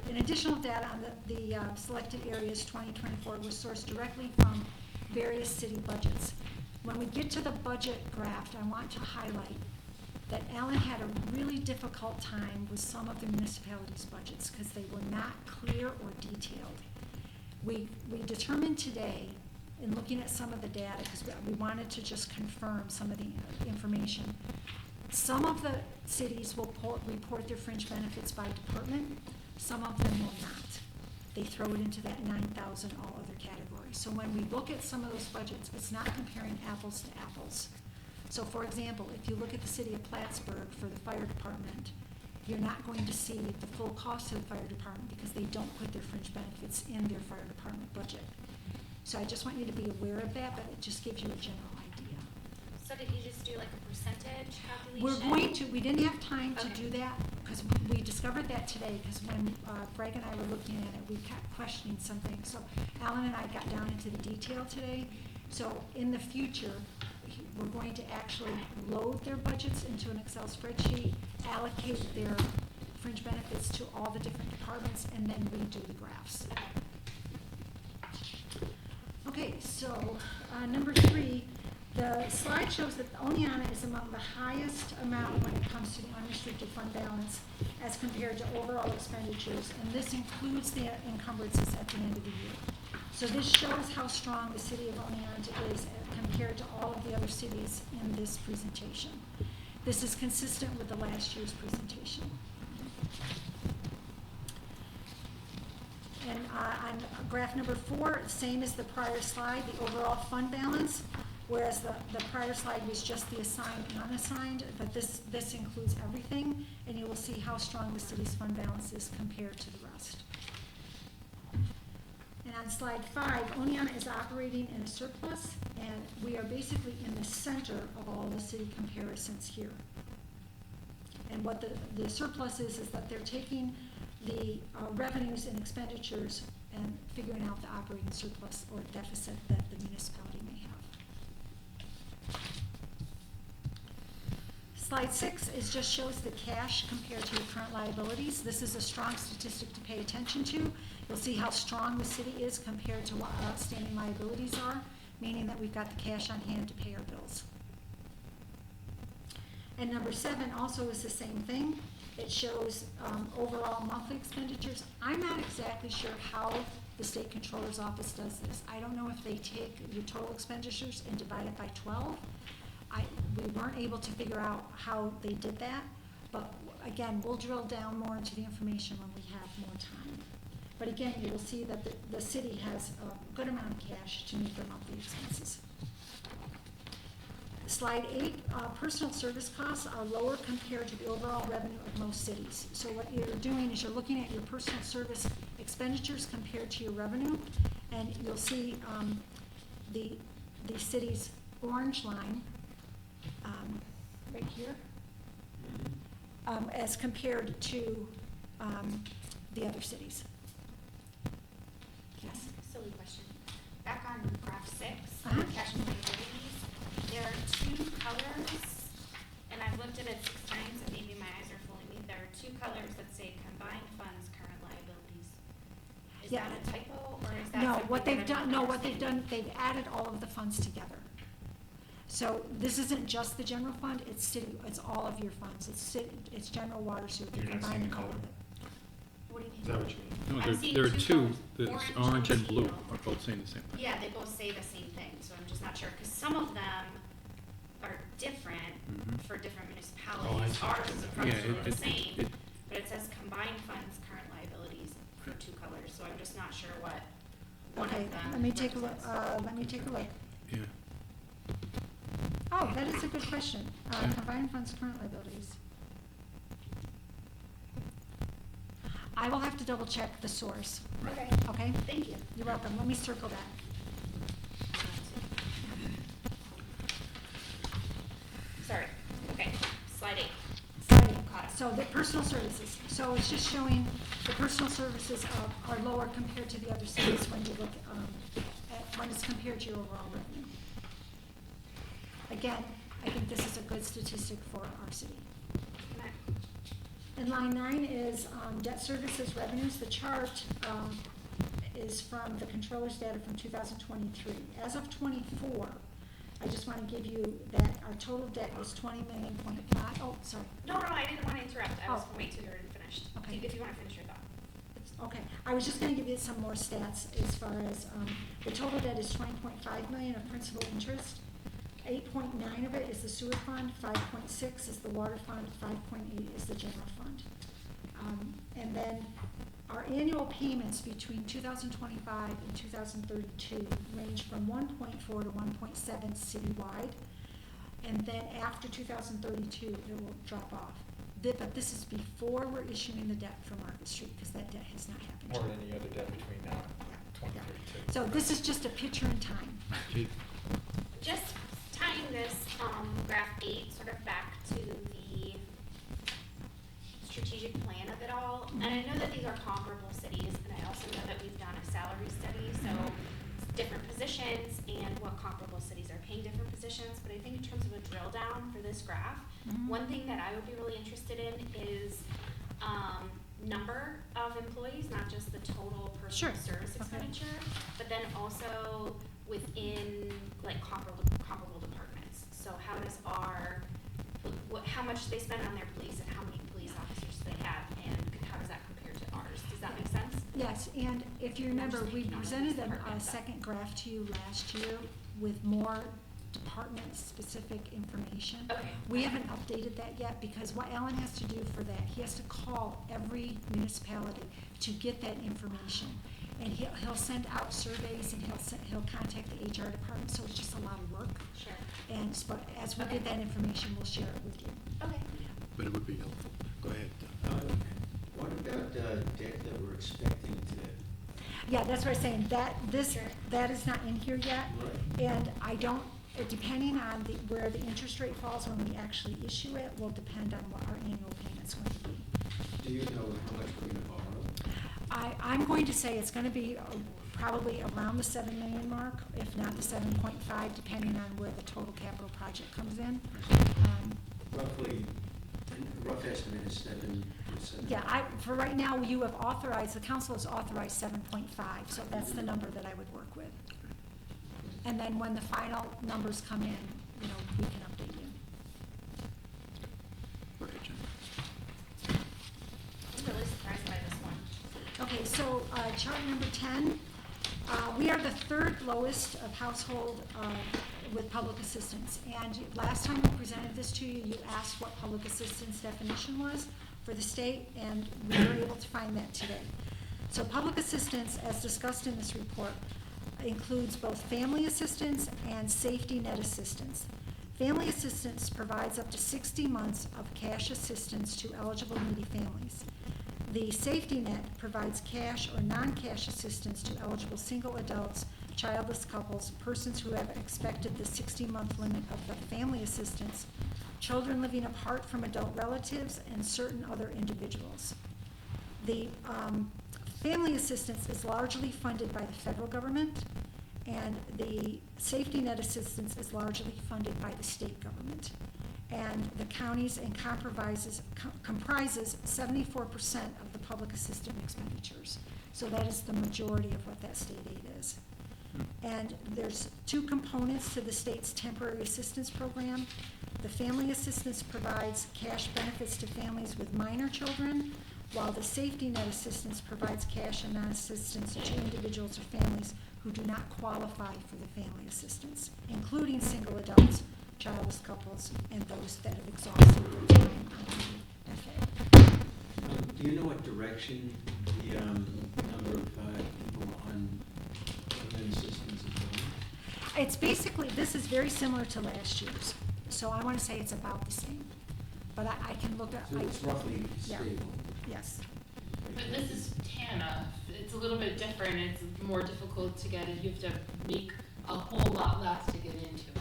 and additional data on the selected areas 2024 was sourced directly from various city budgets. When we get to the budget draft, I want to highlight that Alan had a really difficult time with some of the municipalities' budgets because they were not clear or detailed. We determined today, in looking at some of the data, because we wanted to just confirm some of the information, some of the cities will report their fringe benefits by department, some of them will not. They throw it into that 9,000 all other category. So when we look at some of those budgets, it's not comparing apples to apples. So for example, if you look at the city of Plattsburgh for the fire department, you're not going to see the full cost of the fire department because they don't put their fringe benefits in their fire department budget. So I just want you to be aware of that, but it just gives you a general idea. So did you just do like a percentage calculation? We're going to, we didn't have time to Okay. do that because we discovered that today because when Greg and I were looking at it, we kept questioning something. So Alan and I got down into the detail today. So in the future, we're going to actually load their budgets into an Excel spreadsheet, allocate their fringe benefits to all the different departments, and then redo the graphs. Okay, so number 3, the slide shows that Oneonta is among the highest amount when it comes to the unrestricted fund balance as compared to overall expenditures, and this includes the encumbrances at the end of the year. So this shows how strong the city of Oneonta is compared to all of the other cities in this presentation. This is consistent with the last year's presentation. And graph number 4, same as the prior slide, the overall fund balance, whereas the prior slide was just the assigned and unassigned, but this includes everything, and you will see how strong the city's fund balance is compared to the rest. And on slide 5, Oneonta is operating in a surplus, and we are basically in the center of all the city comparisons here. And what the surplus is that they're taking the revenues and expenditures and figuring out the operating surplus or deficit that the municipality may have. Slide 6 just shows the cash compared to your current liabilities. This is a strong statistic to pay attention to. You'll see how strong the city is compared to what our outstanding liabilities are, meaning that we've got the cash on hand to pay our bills. And number 7 also is the same thing. It shows overall monthly expenditures. I'm not exactly sure how the state controller's office does this. I don't know if they take your total expenditures and divide it by 12. We weren't able to figure out how they did that, but again, we'll drill down more into the information when we have more time. But again, you will see that the city has a good amount of cash to meet their monthly expenses. Slide 8, personal service costs are lower compared to the overall revenue of most cities. So what you're doing is you're looking at your personal service expenditures compared to your revenue, and you'll see the city's orange line right here as compared to the other cities. Yes? Silly question. Back on graph 6, Uh-huh. cash and liabilities, there are 2 colors, and I've looked at it 6 times, and maybe my eyes are fooling me. There are 2 colors that say combined funds, current liabilities. Is Yeah. that a typo, or is that No, something what that they've I'm done, not no, what they've understanding? done, they've added all of the funds together. So this isn't just the general fund, it's city, it's all of your funds, it's general water sewer, You're not combined seeing the all of color? it. What do you mean? Is that what you mean? No, I'm seeing there are 2 two, colors, that's orange and blue, teal. are both saying the same thing. Yeah, they both say the same thing, so I'm just not sure, because some of them are different Mhm. for different Oh, I municipalities. see. Ours is Yeah, approximately the it- same, it- but it says combined funds, current liabilities for 2 colors, so I'm just not sure what one Okay, of them let me take a look, represents. let me take a look. Yeah. Oh, that is a good question. Yeah. Combined funds, current liabilities. I will have to double check the source, Okay, okay? thank you. You're welcome, let me circle back. Sorry, okay, slide 8. Slide eight. Caught up. So the personal services, so it's just showing the personal services are lower compared to the other cities when you look at, when it's compared to your overall revenue. Again, I think this is a good statistic for our city. Okay. And line 9 is debt services revenues. The chart is from the controller's data from 2023. As of '24, I just want to give you that our total debt was 20 million point five. Oh, sorry. No, I didn't want to interrupt, I was Oh. waiting till you were finished. Okay. If you want to finish your thought. Okay, I was just gonna give you some more stats as far as, the total debt is 20.5 million of principal interest. 8.9 of it is the sewer fund, 5.6 is the water fund, 5.8 is the general fund. And then our annual payments between 2025 and 2032 range from 1.4 to 1.7 citywide. And then after 2032, it will drop off. But this is before we're issuing the debt for Market Street, because that debt has not happened Or yet. any other debt between now and 2032. So this is just a picture in time. Gee, Just tying this, graph 8 sort of back to the strategic plan of it all. And I know that these are comparable cities, and I also know that we've done a salary study, so different positions and what comparable cities are paying different positions. But I think in terms of a drill down for this graph, one thing that I would be really interested in is, number of employees, not just the total personal Sure. service Okay. expenditure, but then also within like comparable departments. So how does how much they spend on their police and how many police officers they have, and how does that compare to ours? Does that make sense? Yes, and if you remember, we presented a second graph to you last year with more department-specific information. Okay. We haven't updated that yet, because what Alan has to do for that, he has to call every municipality to get that information. And he'll send out surveys and he'll contact the HR department, so it's just a lot of work. Sure. And so as we get that information, we'll share it with you. Okay. But it would be helpful. Go ahead. What about debt that we're expecting to? Yeah, that's what I'm saying, that is not in here yet. Right. And I don't, depending on where the interest rate falls when we actually issue it, will depend on what our annual payment's going to be. Do you know how much we're gonna borrow? I'm going to say it's gonna be probably around the 7 million mark, if not the 7.5, depending on where the total capital project comes in. Roughly, a rough estimate is 7%. Yeah, for right now, you have authorized, the council has authorized 7.5, so that's the number that I would work with. And then when the final numbers come in, we can update you. Go ahead, Jen. I'm really surprised by this one. Okay, so chart number 10, we are the third lowest of household with public assistance. And last time we presented this to you, you asked what public assistance definition was for the state, and we were able to find that today. So public assistance, as discussed in this report, includes both family assistance and safety net assistance. Family assistance provides up to 60 months of cash assistance to eligible needy families. The safety net provides cash or non-cash assistance to eligible single adults, childless couples, persons who have expected the 60-month limit of the family assistance, children living apart from adult relatives, and certain other individuals. The family assistance is largely funded by the federal government, and the safety net assistance is largely funded by the state government. And the counties and comprises 74% of the public assistance expenditures. So that is the majority of what that state aid is. And there's two components to the state's temporary assistance program. The family assistance provides cash benefits to families with minor children, while the safety net assistance provides cash and non-assistance to individuals or families who do not qualify for the family assistance, including single adults, childless couples, and those that have exhausted their time on FA. Do you know what direction the number of people on government assistance is going? It's basically, this is very similar to last year's, so I want to say it's about the same. But I can look at. So it's roughly Yeah. stable. Yes. But this is TANF. It's a little bit different. It's more difficult to get it. You have to make a whole lot less to get into it.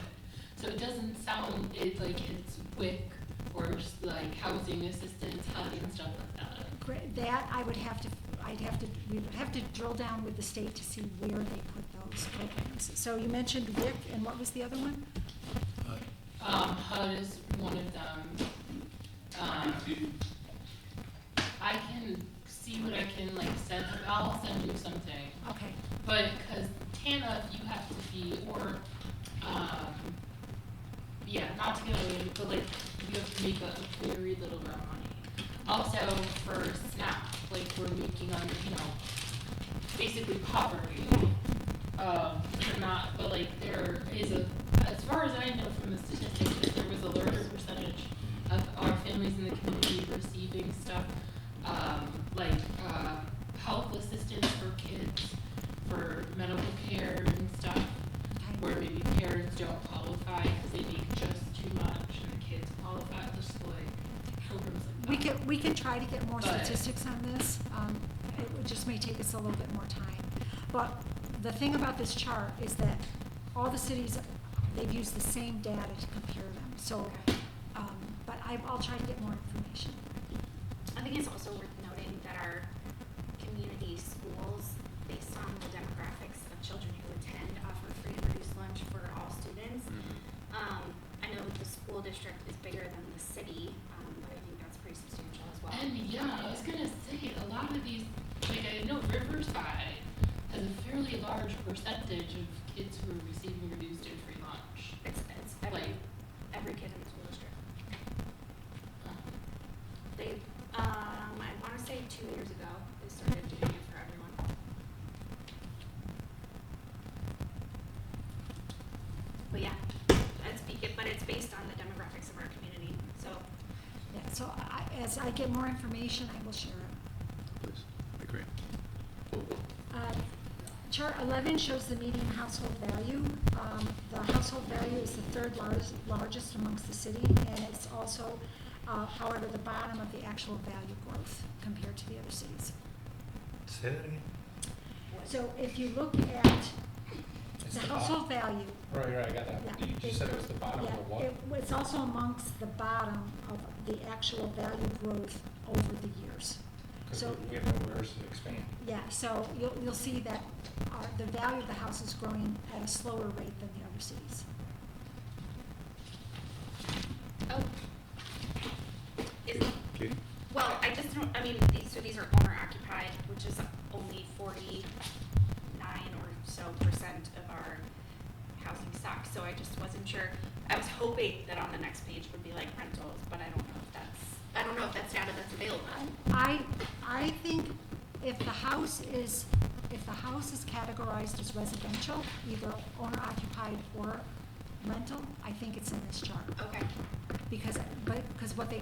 So it doesn't sound like it's WIC or like housing assistance, HUD and stuff like that. Great. That we would have to drill down with the state to see where they put those programs. So you mentioned WIC, and what was the other one? HUD is one of them. I can see what I can send. I'll send you something. Okay. But because TANF, you have to be, not to get away, but you have to make a very little amount of money. Also for SNAP, we're making under, basically poverty. There is as far as I know from the statistics, there was a larger percentage of our families in the community receiving stuff, health assistance for kids, for medical care and stuff, Okay. where maybe parents don't qualify because they make just too much and the kids qualify. There's programs like that. We can try to get more But- statistics on this. It just may take us a little bit more time. But the thing about this chart is that all the cities, they've used the same data to compare them. So, but I'll try to get more information. I think it's also worth noting that our community schools, based on the demographics of children who attend, offer free and reduced lunch for all students. I know the school district is bigger than the city, but I think that's pretty substantial as well. And I was gonna say, a lot of these, I know Riverside has a fairly large percentage of kids who are receiving reduced and free lunch. It's every kid in the school district. They, I want to say 2 years ago, they started doing it for everyone. But yeah, it's based on the demographics of our community. So Yeah, so as I get more information, I will share it. Please. Agree. Chart 11 shows the median household value. The household value is the third largest amongst the city, and it's also, however, the bottom of the actual value growth compared to the other cities. Say that again? So if you look at the household value, Right, I got that. yeah, You said it was the bottom yeah, of the what? it's also amongst the bottom of the actual value growth over the years. Because So we have nowhere else to expand. yeah, so you'll see that the value of the house is growing at a slower rate than the other cities. Oh. Is, Katie? well, I just don't, I mean, these are owner occupied, which is only 49 or so % of our housing stock, so I just wasn't sure. I was hoping that on the next page would be like rentals, but I don't know if that's data that's available. I think if the house is categorized as residential, either owner occupied or rental, I think it's in this chart. Okay. Because what they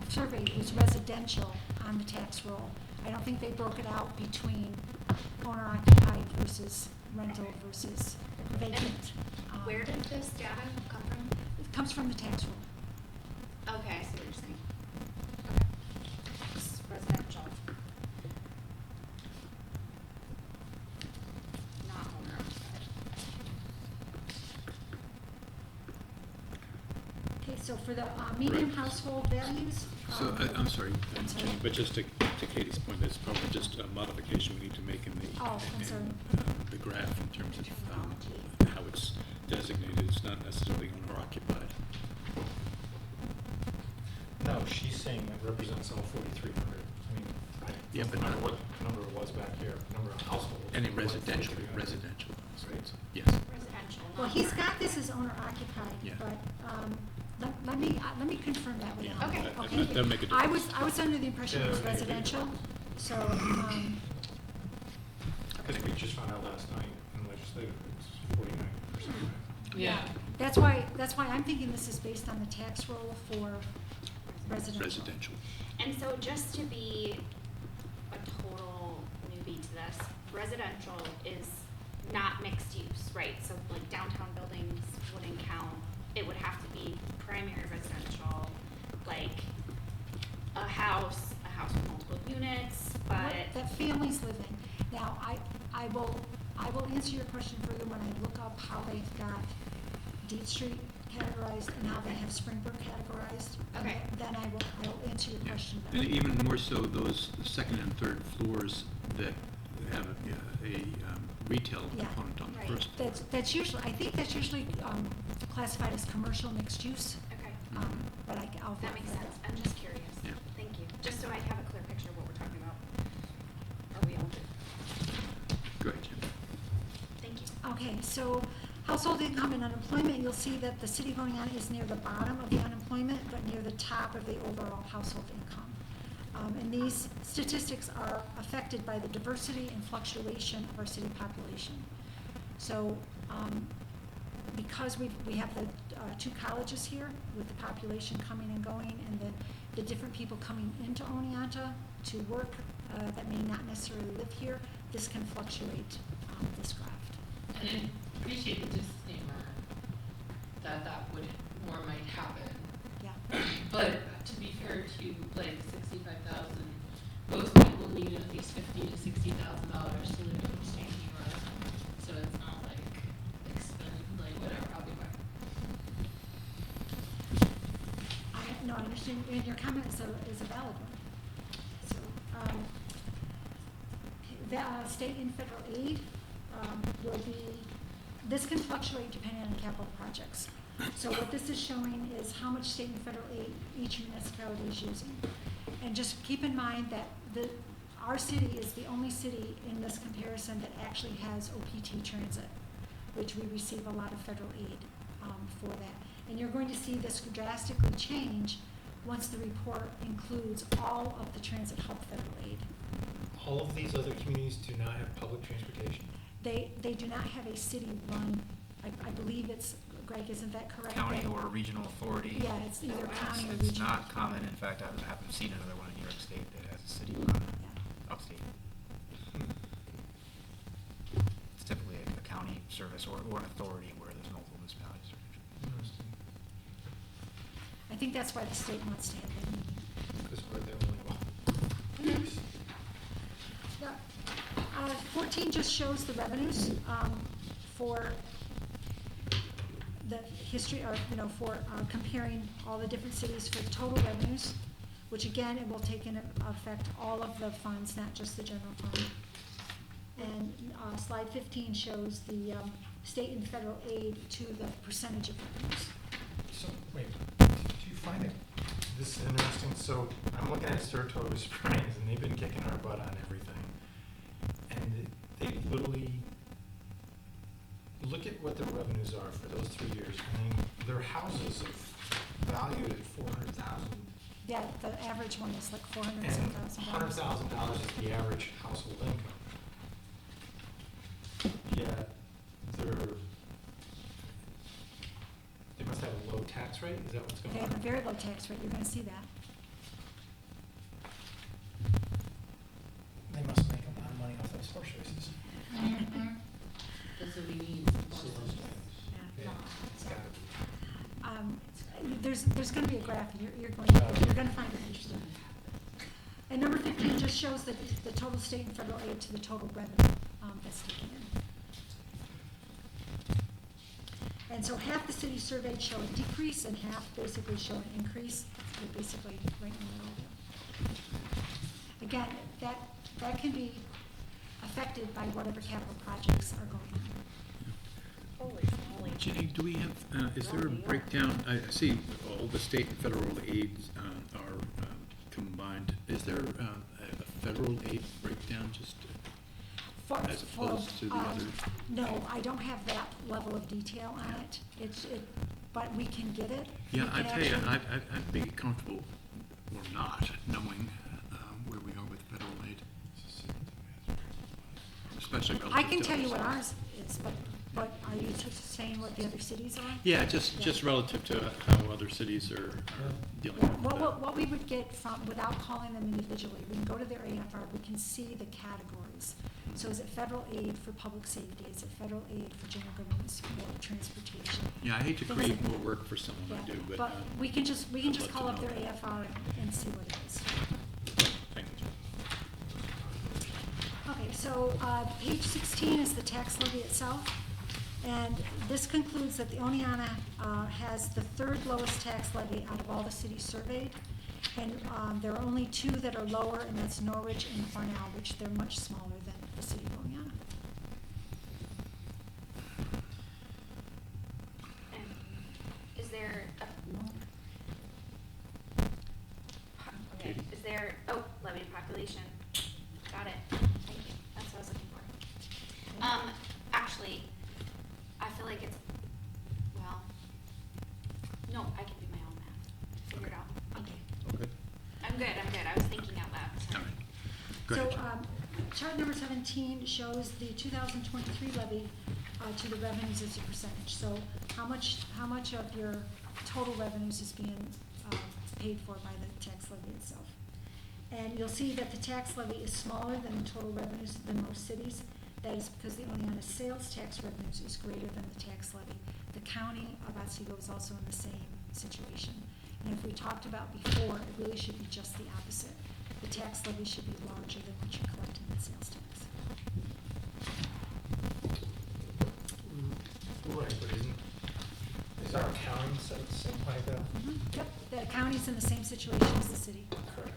surveyed was residential on the tax roll. I don't think they broke it out between owner occupied versus rental versus vacant. Where did this data come from? It comes from the tax roll. Okay, I see what you're saying. Okay. It's residential. Not owner occupied. Okay, so for the median Right. household values. So, I'm sorry, I'm sorry. but just to Katie's point, that's probably just a modification we need to make in the, Oh, I'm sorry. the graph in terms of how it's designated. It's not necessarily owner occupied. No, she's saying that represents all 4,300. I mean, Yeah, but no matter not- what number it was back here, number of households. Any it was residential, 4,300. residential. Right. Yes. Residential. Well, not he's owner got this as owner occupied, Yeah. but let me confirm that with him. Yeah, Okay. that'll make a I difference. was under the impression it was Yeah, okay. residential, so, I think we just found out last night in legislative, it's 49%. Yeah. that's why I'm thinking this is based on the tax roll for residential. Residential. And so just to be a total newbie to this, residential is not mixed use, right? So like downtown buildings wouldn't count. It would have to be primary residential, like a house with multiple units, but That families live in. Now, I will answer your question further when I look up how they've got Deed Street categorized and how they have Springbrook categorized. and Okay. Then I will answer your question And better. even more so, those second and third floors that have a retail Yeah. component on the Right. first floor. That's usually, I think that's usually classified as commercial mixed use, okay. but I'll. That makes sense. I'm just curious. Yeah. Thank you. Just so I have a clear picture of what we're talking about. Are we all good? Go ahead, Jim. Thank you. Okay, so household income and unemployment, you'll see that the city of Oneonta is near the bottom of the unemployment, but near the top of the overall household income. And these statistics are affected by the diversity and fluctuation of our city population. So, because we have the two colleges here with the population coming and going, and then the different people coming into Oneonta to work that may not necessarily live here, this can fluctuate this graph. And I appreciate the disclaimer that would or might happen. Yeah. But to be fair to like 65,000, most people need at least $50,000 to $60,000 to live in East New York. So it's not like expensive, like whatever. I'll be back. No, I understand, and your comment is a valid one. So, state and federal aid will be, this can fluctuate depending on capital projects. So what this is showing is how much state and federal aid each municipality is using. And just keep in mind that our city is the only city in this comparison that actually has OPT transit, which we receive a lot of federal aid for that. And you're going to see this drastically change once the report includes all of the transit hub federal aid. All of these other communities do not have public transportation? They do not have a city-run, I believe it's, Greg, isn't that correct? County or regional authority. Yeah, it's either county or It's regional. not common. In fact, I haven't seen another one in New York State that has a city run Yeah. upstate. service or an authority where there's multiple municipalities. I think that's why the state wants to have that meeting. Because we're the only one. Yeah. 14 just shows the revenues for the history, or, you know, for comparing all the different cities for the total revenues, which again, it will take into effect all of the funds, not just the general fund. And slide 15 shows the state and federal aid to the percentage of revenues. So, wait, do you find this interesting? So, I'm looking at Saratoga Springs, and they've been kicking our butt on everything. And they literally, look at what their revenues are for those 3 years, and then their houses are valued at $400,000. Yeah, the average one is like And $400,000. $100,000 is the average household income. Yet, they must have a low tax rate, is that what's going They on? have a very low tax rate, you're gonna see that. They must make a lot of money off those horse races. That's what we need. Yeah. It's gotta be. There's gonna be a graph, and you're going to find it interesting. And number 15 just shows the total state and federal aid to the total revenue that's taken in. And so half the cities surveyed show a decrease, and half basically show an increase. They're basically right in the middle there. Again, that can be affected by whatever capital projects are going on. Holy moly. Ginny, do we have, is there a breakdown? I see all the state and federal aids are combined. Is there a federal aid breakdown just as opposed to the others? No, I don't have that level of detail on it. But we can get it. Yeah, We I can tell you, actually- I'd be comfortable or not knowing where we are with federal aid, especially relative to I can tell you what others. ours is, but are you just saying what the other cities are? Yeah, just relative to how other cities are dealing Yeah, with that. what we would get from, without calling them individually, we can go to their AFR, we can see the categories. So is it federal aid for public safety? Is it federal aid for general government support, transportation? Yeah, I hate to Things create like- more work for someone Yeah, to do, but. but we can just I'd love call to up know their that. AFR and see what it is. Thank you. Okay, so page 16 is the tax levy itself. And this concludes that the Oneonta has the third lowest tax levy out of all the cities surveyed. And there are only two that are lower, and that's Norwich and Cornell, which they're much smaller than the city of Oneonta. And is there okay, Katie? is there, levy population, got it, thank you, that's what I was looking for. Actually, I feel like it's, well, no, I can do my own math, figure it out, okay. Okay, I'm good, I was thinking out loud, all sorry. right. Go So ahead. chart number 17 shows the 2023 levy to the revenues as a percentage. So how much of your total revenues is being paid for by the tax levy itself? And you'll see that the tax levy is smaller than the total revenues than most cities. That is because the Oneonta sales tax revenues is greater than the tax levy. The county of Otsego is also in the same situation. And if we talked about before, it really should be just the opposite. The tax levy should be larger than what you're collecting in sales tax. Right, but is our accounting set the same way though? Yep, the county's in the same situation as the city. Correct.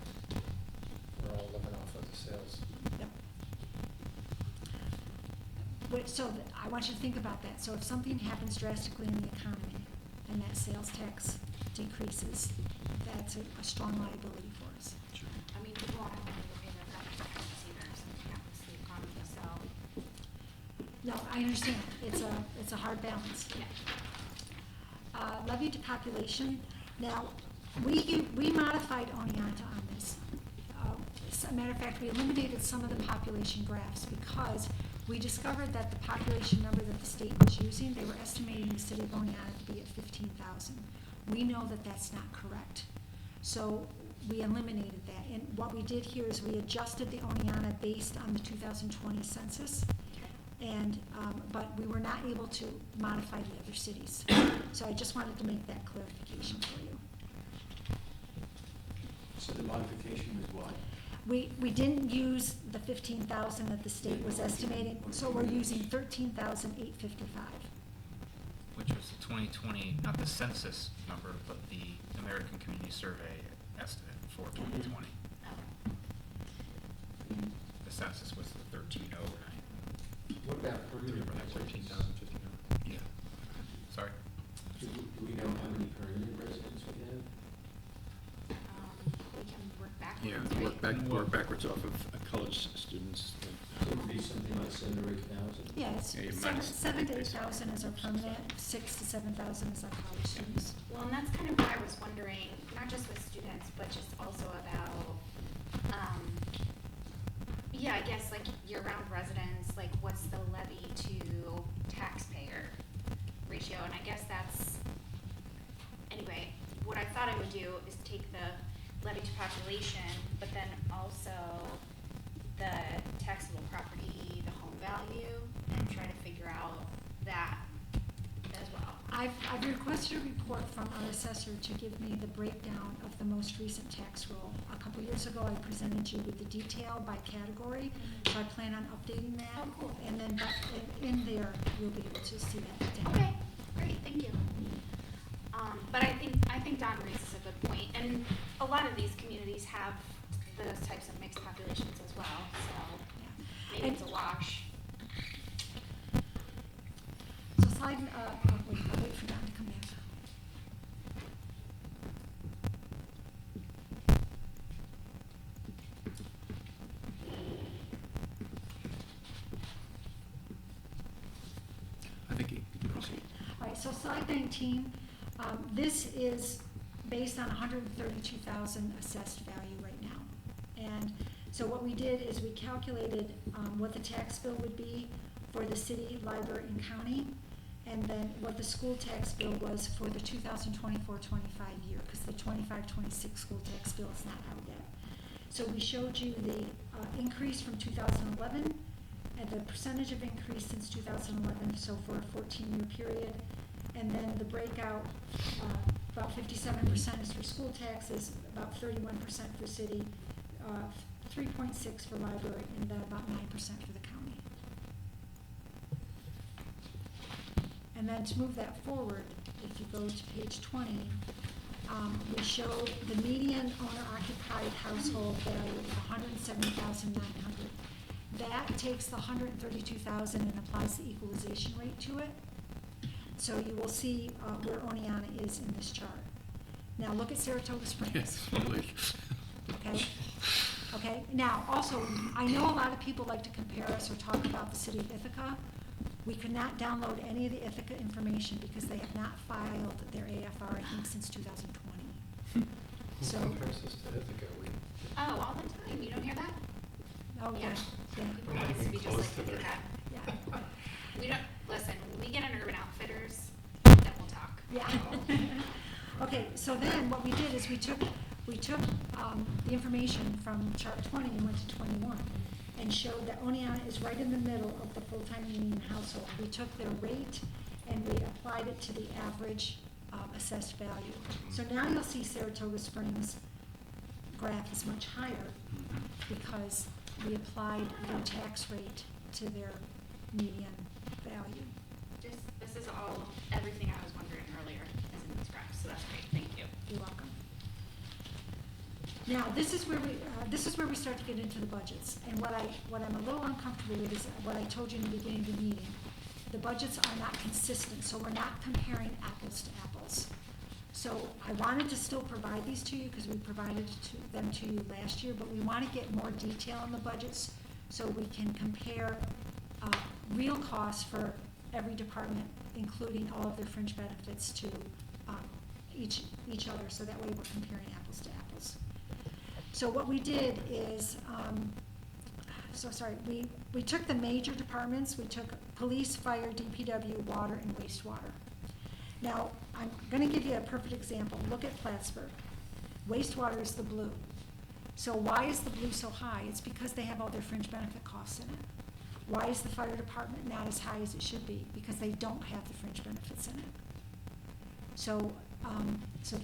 We're all living off of the sales. Yep. I want you to think about that. So if something happens drastically in the economy and that sales tax decreases, that's a strong liability for us. I mean, people won't have to pay their property taxes either, since we have the economy, so, No, I understand. It's a hard balance. yeah. Levy to population. Now, we modified Oneonta on this. As a matter of fact, we eliminated some of the population graphs because we discovered that the population number that the state was using, they were estimating the city of Oneonta to be at 15,000. We know that that's not correct. So we eliminated that. And what we did here is we adjusted the Oneonta based on the 2020 census. And, but we were not able to modify the other cities. So I just wanted to make that clarification for you. So the modification was what? We didn't use the 15,000 that the state was estimating, so we're using 13,855. Which was the 2020, not the census number, but the American Community Survey estimate for 2020. The census was the 1309. What about permanent residents? Yeah. Sorry? Do we know how many permanent residents we have? We can work backwards, Yeah, right? work backwards off of college students. So it would be something like 7,000 or 8,000? Yeah, it's Yeah, you seven, minus- 7 to 8,000 is our permanent, 6 to 7,000 is our college students. Well, and that's kind of what I was wondering, not just with students, but just also about, yeah, I guess like year-round residents, like what's the levy to taxpayer ratio? And I guess that's, anyway, what I thought I would do is take the levy to population, but then also the taxable property, the home value, and try to figure out that as well. I've requested a report from our assessor to give me the breakdown of the most recent tax roll. A couple years ago, I presented you with the detail by category, so I plan on updating that. Oh, cool. And then in there, you'll be able to see that data. Okay, great, thank you. But I think Don raises a good point, and a lot of these communities have those types of mixed populations as well, so Yeah. maybe And- it's a wash. So slide, I'll wait for Don to come back. I think you can proceed. All right, so slide 19, this is based on 132,000 assessed value right now. And so what we did is we calculated what the tax bill would be for the city, library, and county, and then what the school tax bill was for the 2024-25 year, because the 25-26 school tax bill is not out yet. So we showed you the increase from 2011, and the percentage of increase since 2011, so for a 14-year period. And then the breakout, about 57% is for school taxes, about 31% for city, 3.6% for library, and then about 9% for the county. And then to move that forward, if you go to page 20, we showed the median owner-occupied household value of 170,900. That takes the 132,000 and applies the equalization rate to it. So you will see where Oneonta is in this chart. Now look at Saratoga Springs. Yes, totally. Okay? Okay, now also, I know a lot of people like to compare us or talk about the city of Ithaca. We could not download any of the Ithaca information because they have not filed their AFR, I think, since 2020. So, Oh, all the time, you don't hear that? oh, yeah, yeah, People want us to be just Close to like there. that. yeah, We don't, listen, when we get an Urban Outfitters, then we'll talk. yeah. Okay, so then what we did is we took the information from chart 20 and went to 21 and showed that Oneonta is right in the middle of the full-time median household. We took their rate and we applied it to the average assessed value. So now you'll see Saratoga Springs graph is much higher because we applied their tax rate to their median value. This is all, everything I was wondering earlier is in this graph, so that's great, thank you. You're welcome. Now, this is where we start to get into the budgets. And what I'm a little uncomfortable with is what I told you in the beginning of the meeting. The budgets are not consistent, so we're not comparing apples to apples. So I wanted to still provide these to you because we provided them to you last year, but we want to get more detail on the budgets so we can compare real costs for every department, including all of their fringe benefits to each other, so that way we're comparing apples to apples. So what we did is, we took the major departments, we took police, fire, DPW, water, and wastewater. Now, I'm gonna give you a perfect example. Look at Plattsburgh. Wastewater is the blue. So why is the blue so high? It's because they have all their fringe benefit costs in it. Why is the fire department not as high as it should be? Because they don't have the fringe benefits in it. So, so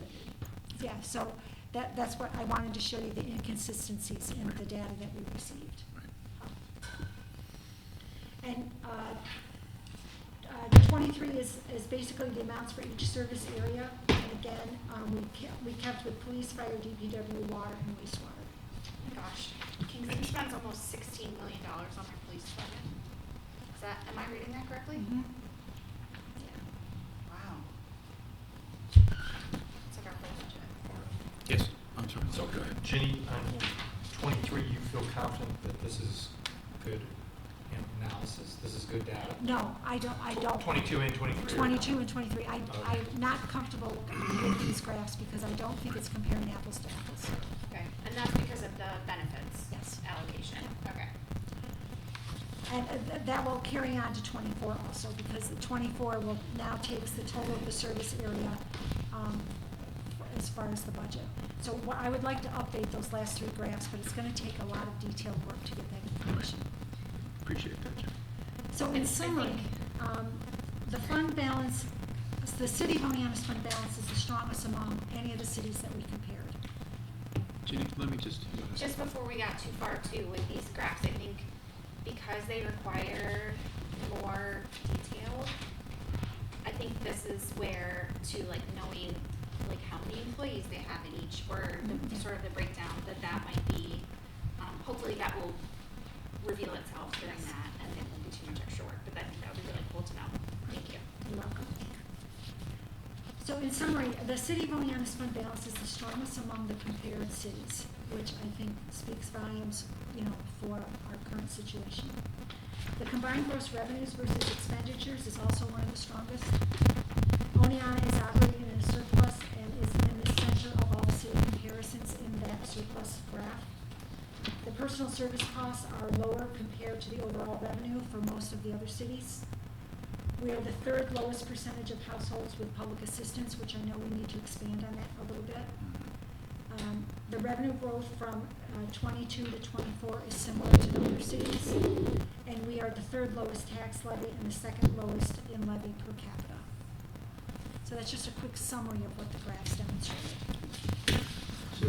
that's what I wanted to show you, the inconsistencies in the data that we received. And, 23 is basically the amounts for each service area. And again, we kept with police, fire, DPW, water, and wastewater. Gosh, Kingston spends almost $16 million on their police department. Am I reading that correctly? Mm-hmm. Yeah. Wow. It's like our whole budget. Yes, I'm sorry. So go ahead. Ginny, on 23, you feel confident that this is good analysis? This is good data? No, I don't. 22 and 23? 22 and 23. I'm not comfortable with these graphs because I don't think it's comparing apples to apples. Okay, and that's because of the benefits Yes. allocation. Okay. And that will carry on to 24 also, because the 24 will now takes the total of the service area as far as the budget. So I would like to update those last three graphs, but it's going to take a lot of detailed work to get that information. Appreciate that, Jim. So in summary, the fund balance, the city of Honiana's fund balance is the strongest among any of the cities that we compared. Ginny, let me just. Just before we got too far too with these graphs, I think because they require more detail, I think this is where to like knowing like how many employees they have in each, or the sort of the breakdown, that might be, hopefully that will reveal itself during that, and it won't be too much extra work, but I think that would be really cool to know. Thank you. You're welcome. So in summary, the city of Honiana's fund balance is the strongest among the compared cities, which I think speaks volumes, for our current situation. The combined gross revenues versus expenditures is also one of the strongest. Honiana is operating in a surplus and is in the center of all the city comparisons in that surplus graph. The personal service costs are lower compared to the overall revenue for most of the other cities. We are the third lowest percentage of households with public assistance, which I know we need to expand on that a little bit. The revenue growth from 22 to 24 is similar to the other cities, and we are the third lowest tax levy and the second lowest in levy per capita. So that's just a quick summary of what the graphs demonstrate. So,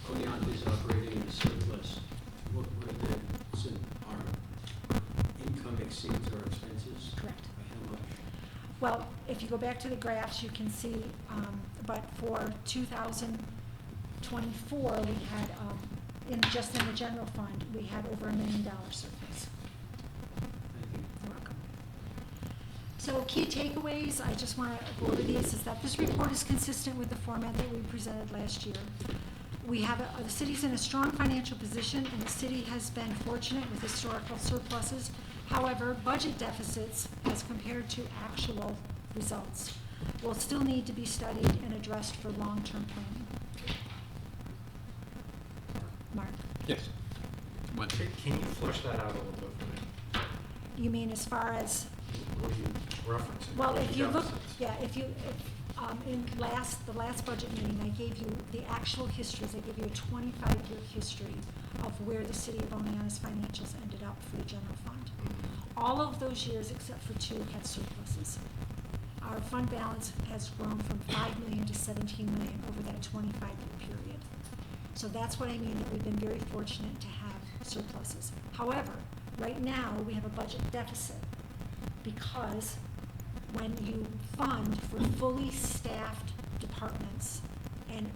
Honiana is operating in a surplus. So our income exceeds our expenses? Correct. By how much? Well, if you go back to the graphs, you can see, but for 2024, we had, just in the general fund, we had over $1 million surplus. Thank you. You're welcome. So key takeaways, I just want to go over these, is that this report is consistent with the format that we presented last year. We have, the city's in a strong financial position, and the city has been fortunate with historical surpluses. However, budget deficits, as compared to actual results, will still need to be studied and addressed for long-term planning. Mark, Yes. What? Can you flesh that out a little bit for me? you mean as far as, What are you referencing? well, if you look, Deficits. yeah, in the last budget meeting, I gave you the actual histories. I gave you a 25-year history of where the city of Honiana's financials ended up for the general fund. All of those years, except for two, had surpluses. Our fund balance has grown from $5 million to $17 million over that 25-year period. So that's what I mean, that we've been very fortunate to have surpluses. However, right now, we have a budget deficit because when you fund for fully staffed departments and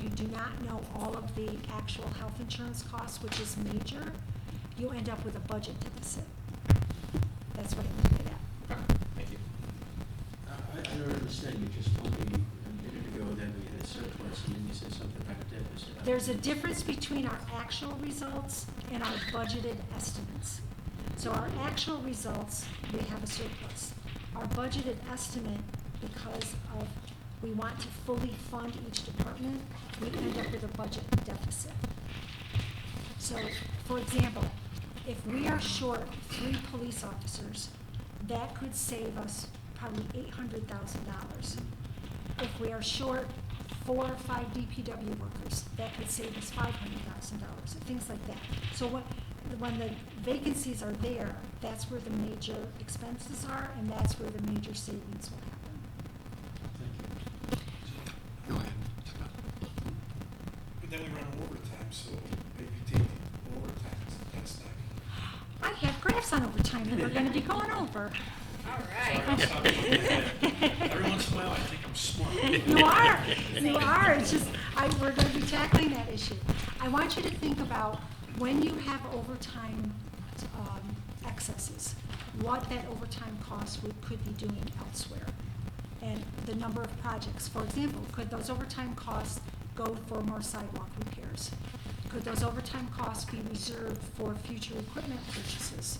you do not know all of the actual health insurance costs, which is major, you end up with a budget deficit. That's what I mean by that. Okay, thank you. I don't understand. You just told me a minute ago that we had a surplus, and then you said something about a deficit. There's a difference between our actual results and our budgeted estimates. So our actual results, we have a surplus. Our budgeted estimate, because of we want to fully fund each department, we end up with a budget deficit. So, for example, if we are short 3 police officers, that could save us probably $800,000. If we are short 4 or 5 DPW workers, that could save us $500,000, things like that. So when the vacancies are there, that's where the major expenses are, and that's where the major savings will happen. Go ahead. But then we run overtime, so maybe take the overtime, that's not. I have graphs on overtime that we're gonna be going over. All Sorry, right. I'm stopping with that. Every once in a while, I think I'm smart. You are, it's just, we're gonna be tackling that issue. I want you to think about when you have overtime, excesses, what that overtime cost could be doing elsewhere. And the number of projects, for example, could those overtime costs go for more sidewalk repairs? Could those overtime costs be reserved for future equipment purchases?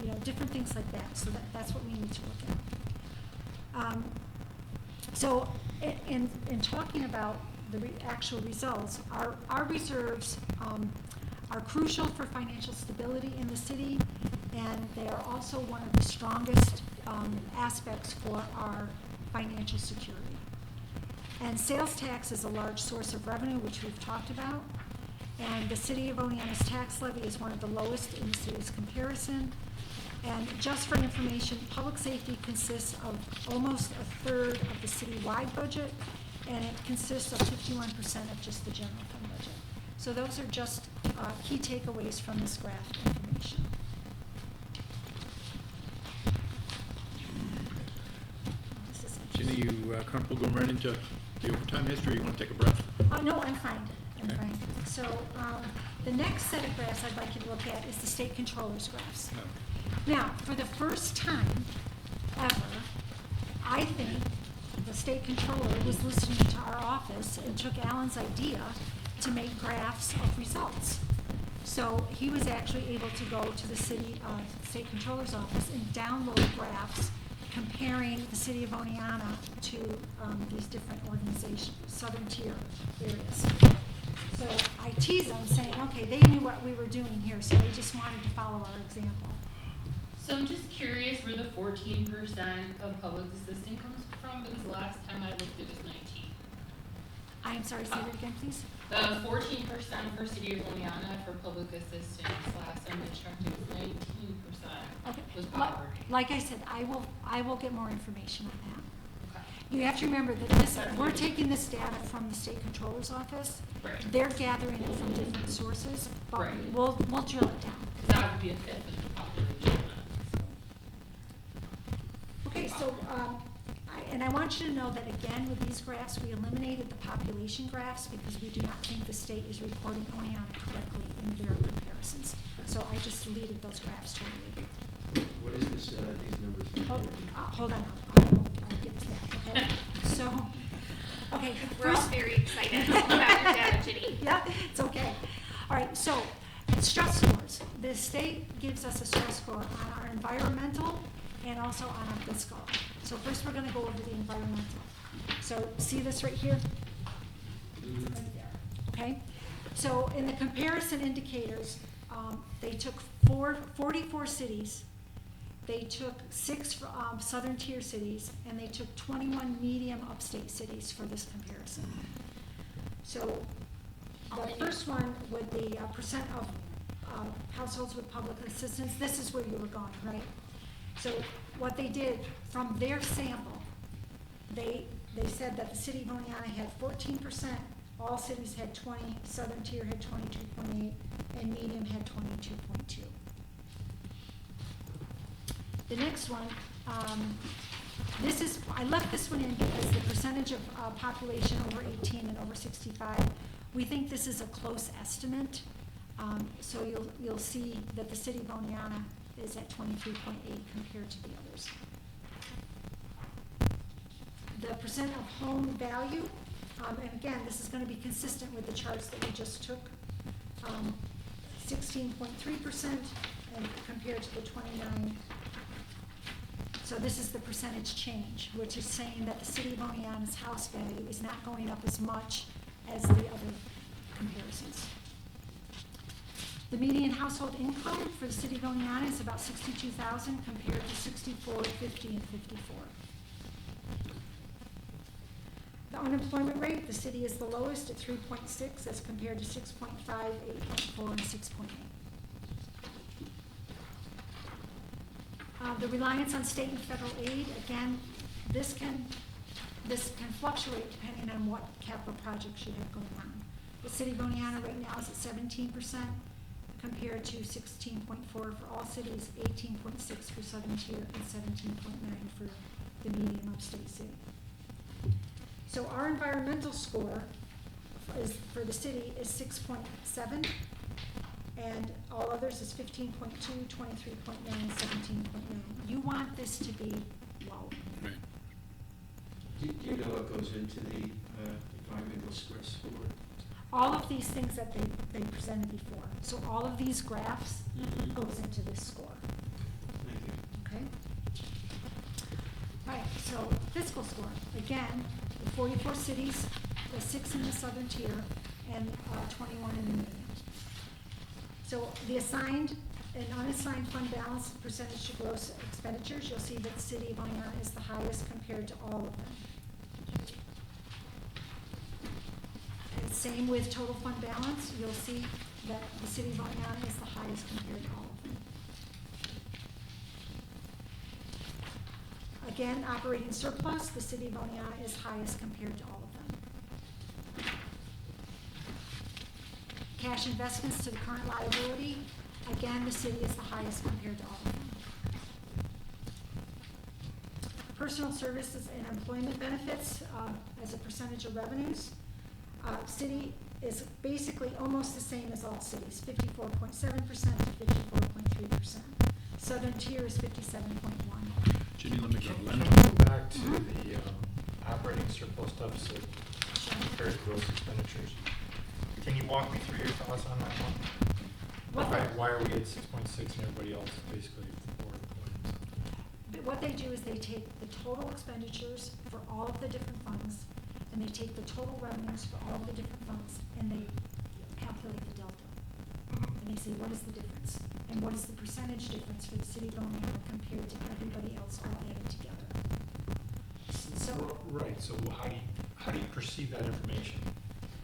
You know, different things like that, so that's what we need to look at. So, in talking about the actual results, our reserves are crucial for financial stability in the city, and they are also one of the strongest aspects for our financial security. And sales tax is a large source of revenue, which we've talked about, and the city of Oneonta's tax levy is one of the lowest in the city's comparison. And just for information, public safety consists of almost a third of the citywide budget, and it consists of 51% of just the general fund budget. So those are just key takeaways from this graph information. Ginny, you comfortable going right into the overtime history, or you want to take a breath? No, I'm fine. I'm Okay. fine. So the next set of graphs I'd like you to look at is the state controller's graphs. No. Now, for the first time ever, I think the state controller was listening to our office and took Alan's idea to make graphs of results. So he was actually able to go to the state controller's office and download graphs comparing the city of Oneonta to these different organizations, southern tier areas. So I teased them saying, okay, they knew what we were doing here, so they just wanted to follow our example. So I'm just curious where the 14% of public assistance comes from, because last time I looked it was 19. I'm sorry, say that again, please. The 14% for City of Oneonta for public assistance, last time I checked it was 19% Okay. was poverty. Like I said, I will get more information on that. Okay. You have to remember that we're taking this data from the state controller's office. Right. They're gathering it from different sources, but Right. we'll drill it down. That would be a fifth of the population. Okay, so, and I want you to know that again, with these graphs, we eliminated the population graphs because we do not think the state is reporting Oneonta correctly in their comparisons. So I just deleted those graphs totally. What is this, these numbers? Hold on, I'll get to that, okay? So, okay. We're all first- very excited about your data, Ginny. Yeah, it's okay. All right, so stress scores. The state gives us a stress score on our environmental and also on our fiscal. So first we're gonna go over the environmental. So see this right here? Right there, okay? So in the comparison indicators, they took 44 cities, they took 6 southern tier cities, and they took 21 medium upstate cities for this comparison. So the first one with the percent of households with public assistance, this is where you were going, right? So what they did from their sample, they said that the city of Oneonta had 14%, all cities had 20, southern tier had 22.8, and medium had 22.2. The next one, I left this one in because the percentage of population over 18 and over 65, we think this is a close estimate. So you'll see that the city of Oneonta is at 23.8 compared to the others. The percent of home value, and again, this is going to be consistent with the charts that we just took, 16.3% and compared to the 29. So this is the percentage change, which is saying that the city of Oneonta's house value is not going up as much as the other comparisons. The median household income for the city of Oneonta is about $62,000 compared to $64,000, $50,000, and $54,000. The unemployment rate, the city is the lowest at 3.6 as compared to 6.5, 8.4, and 6.8. The reliance on state and federal aid, again, this can fluctuate depending on what capital projects you have going on. The city of Oneonta right now is at 17% compared to 16.4 for all cities, 18.6 for Southern Tier, and 17.9 for the medium upstate city. So our environmental score for the city is 6.7, and all others is 15.2, 23.9, 17.9. You want this to be low. Right. Do you know what goes into the environmental score? All of these things that they presented before. So all of these graphs Mhm. goes into this score, Thank you. okay? All right, so fiscal score. Again, the 44 cities, the 6 in the southern tier, and 21 in the median. So the assigned and unassigned fund balance percentage to gross expenditures, you'll see that the city of Oneonta is the highest compared to all of them. And same with total fund balance, you'll see that the city of Oneonta is the highest compared to all of them. Again, operating surplus, the city of Oneonta is highest compared to all of them. Cash investments to the current liability, again, the city is the highest compared to all of them. Personal services and employment benefits as a percentage of revenues, city is basically almost the same as all cities, 54.7% to 54.3%. Southern tier is 57.1. Ginny, let me go. Can we go back to the operating surplus deficit compared to gross expenditures? Can you walk me through your thoughts on that one? Why are we at 6.6 and everybody else is basically 4 points? What they do is they take the total expenditures for all of the different funds, and they take the total revenues for all of the different funds, and they calculate the delta. And they say, what is the difference? And what is the percentage difference for the city of Oneonta compared to everybody else all added together? So Right, so how do you perceive that information?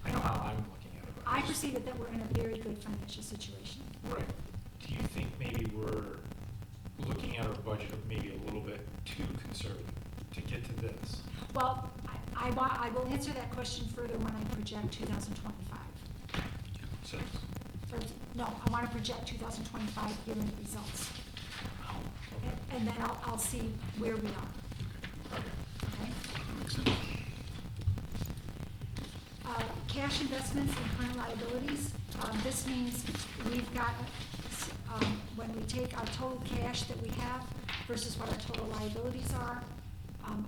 I know how I'm looking at it. but I just- perceive it that we're in a very good financial situation. Right. Do you think maybe we're looking at our budget of maybe a little bit too conservative to get to this? Well, I will answer that question further when I project 2025. So, Or, no, I want to project 2025 given the results. okay. And then I'll see where we are, Okay. okay? That makes sense. Cash investments and current liabilities, this means we've got, when we take our total cash that we have versus what our total liabilities are,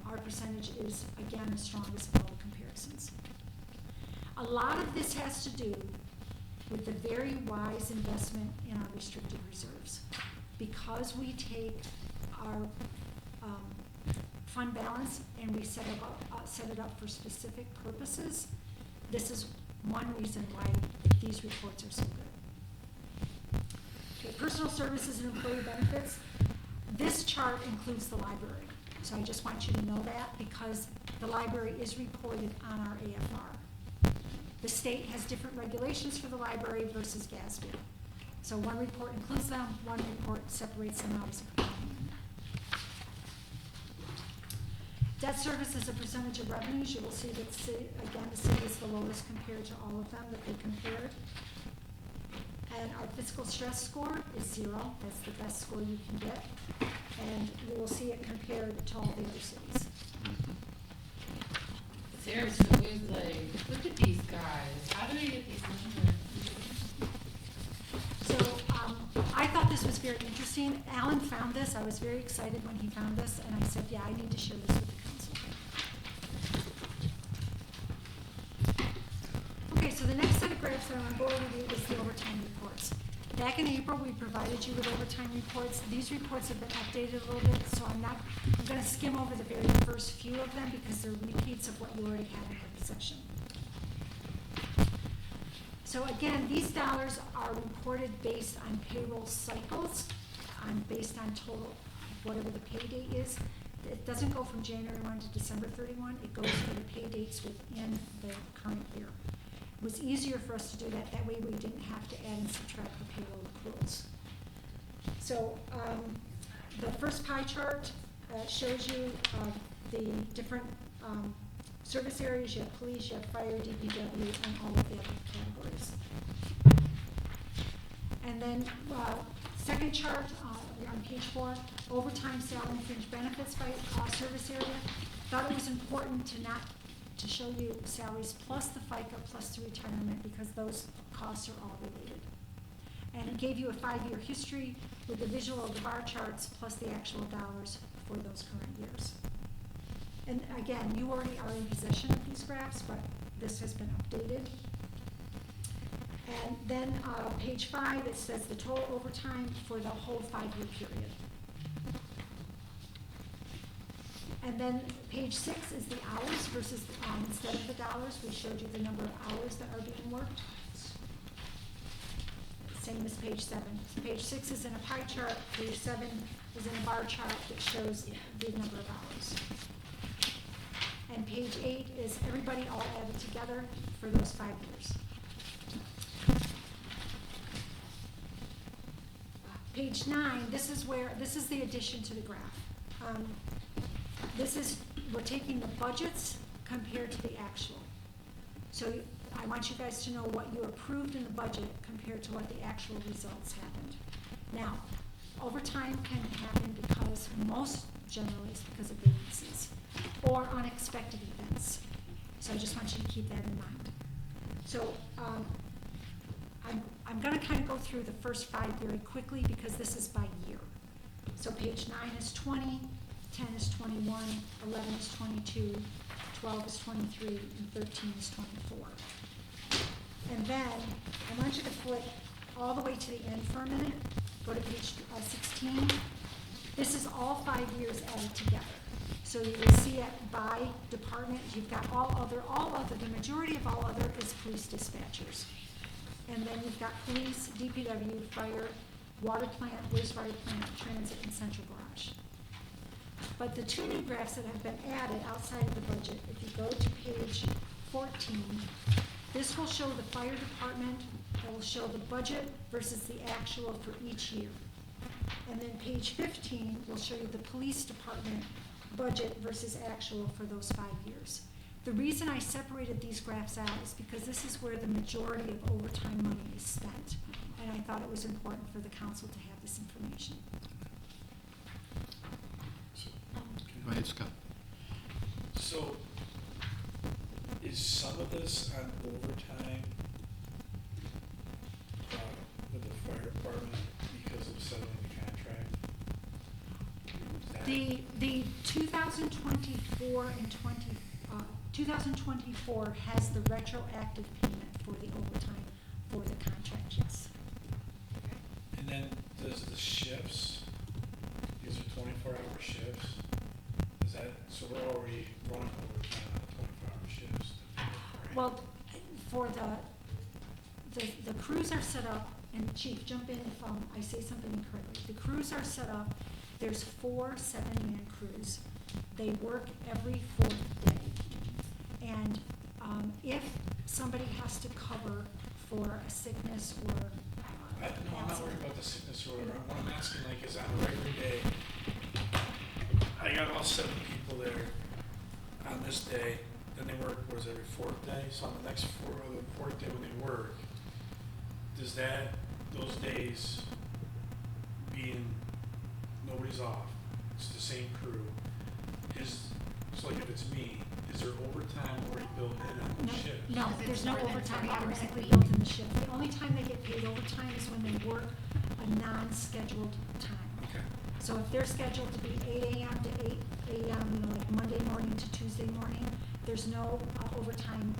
our percentage is, again, the strongest of all the comparisons. A lot of this has to do with the very wise investment in our restricted reserves. Because we take our fund balance and we set it up for specific purposes, this is one reason why these reports are so good. Okay, personal services and employee benefits. This chart includes the library. So I just want you to know that because the library is reported on our AFR. The state has different regulations for the library versus GASB. So one report includes them, one report separates them out as a component. Debt service as a percentage of revenues, you will see that, again, the city is the lowest compared to all of them that they compared. And our fiscal stress score is 0. That's the best score you can get. And you will see it compared to all the other cities. Seriously, it's like, look at these guys. How do they get these numbers? So I thought this was very interesting. Alan found this. I was very excited when he found this, and I said, yeah, I need to share this with the council. Okay, so the next set of graphs that I want to go over with you is the overtime reports. Back in April, we provided you with overtime reports. These reports have been updated a little bit, so I'm going to skim over the very first few of them because they're repeats of what you already have in your possession. So again, these dollars are reported based on payroll cycles, based on total, whatever the pay date is. It doesn't go from January 1 to December 31. It goes for the pay dates within the current year. It was easier for us to do that. That way we didn't have to add and subtract the payroll accruals. So the first pie chart shows you the different service areas. You have police, you have fire, DPW, and all of the other categories. And then second chart on page 4, overtime, salary, and fringe benefits by service area. Thought it was important to show you salaries plus the FICA plus the retirement, because those costs are all related. And it gave you a 5-year history with the visual of the bar charts plus the actual dollars for those current years. And again, you already are in possession of these graphs, but this has been updated. And then page 5, it says the total overtime for the whole 5-year period. And then page 6 is the hours versus, instead of the dollars, we showed you the number of hours that are being worked. Same as page 7. So page 6 is in a pie chart, page 7 is in a bar chart that shows the number of hours. And page 8 is everybody all added together for those 5 years. Page 9, this is the addition to the graph. We're taking the budgets compared to the actual. So I want you guys to know what you approved in the budget compared to what the actual results happened. Now, overtime can happen because most generally it's because of vacancies or unexpected events. So I just want you to keep that in mind. So I'm going to kind of go through the first 5 very quickly because this is by year. So page 9 is 20, 10 is 21, 11 is 22, 12 is 23, and 13 is 24. And then I want you to flick all the way to the end for a minute. Go to page 16. This is all 5 years added together. So you will see it by department. You've got all other, the majority of all other is police dispatchers. And then you've got police, DPW, fire, water plant, wastewater plant, transit, and central garage. But the 2 new graphs that have been added outside of the budget, if you go to page 14, this will show the fire department, it will show the budget versus the actual for each year. And then page 15 will show you the police department budget versus actual for those 5 years. The reason I separated these graphs out is because this is where the majority of overtime money is spent. And I thought it was important for the council to have this information. Go ahead, Scott. So, is some of this on overtime with the fire department because of settling the contract? The 2024 and 2024 has the retroactive payment for the overtime for the contract, yes. And then does the shifts, these are 24-hour shifts, is that, so we're already running overtime on 24-hour shifts? Right? Well, for the crews are set up, and Chief, jump in if I say something incorrectly. The crews are set up, there's 4 7-man crews. They work every 4th day. And if somebody has to cover for a sickness or No, I'm not worried about the sickness or whatever. What I'm asking, like, is on a regular day, I got all 7 people there on this day, then they work, what is it, every 4th day? So on the next 4th day when they work, does that, those days being, nobody's off, it's the same crew, so like if it's me, is there overtime already built in on the shift? No, Because there's it's no more than overtime 40 hours a automatically week. built in the shift. The only time they get paid overtime is when they work a non-scheduled time. Okay. So if they're scheduled to be 8 a.m. to 8 a.m., like Monday morning to Tuesday morning, there's no overtime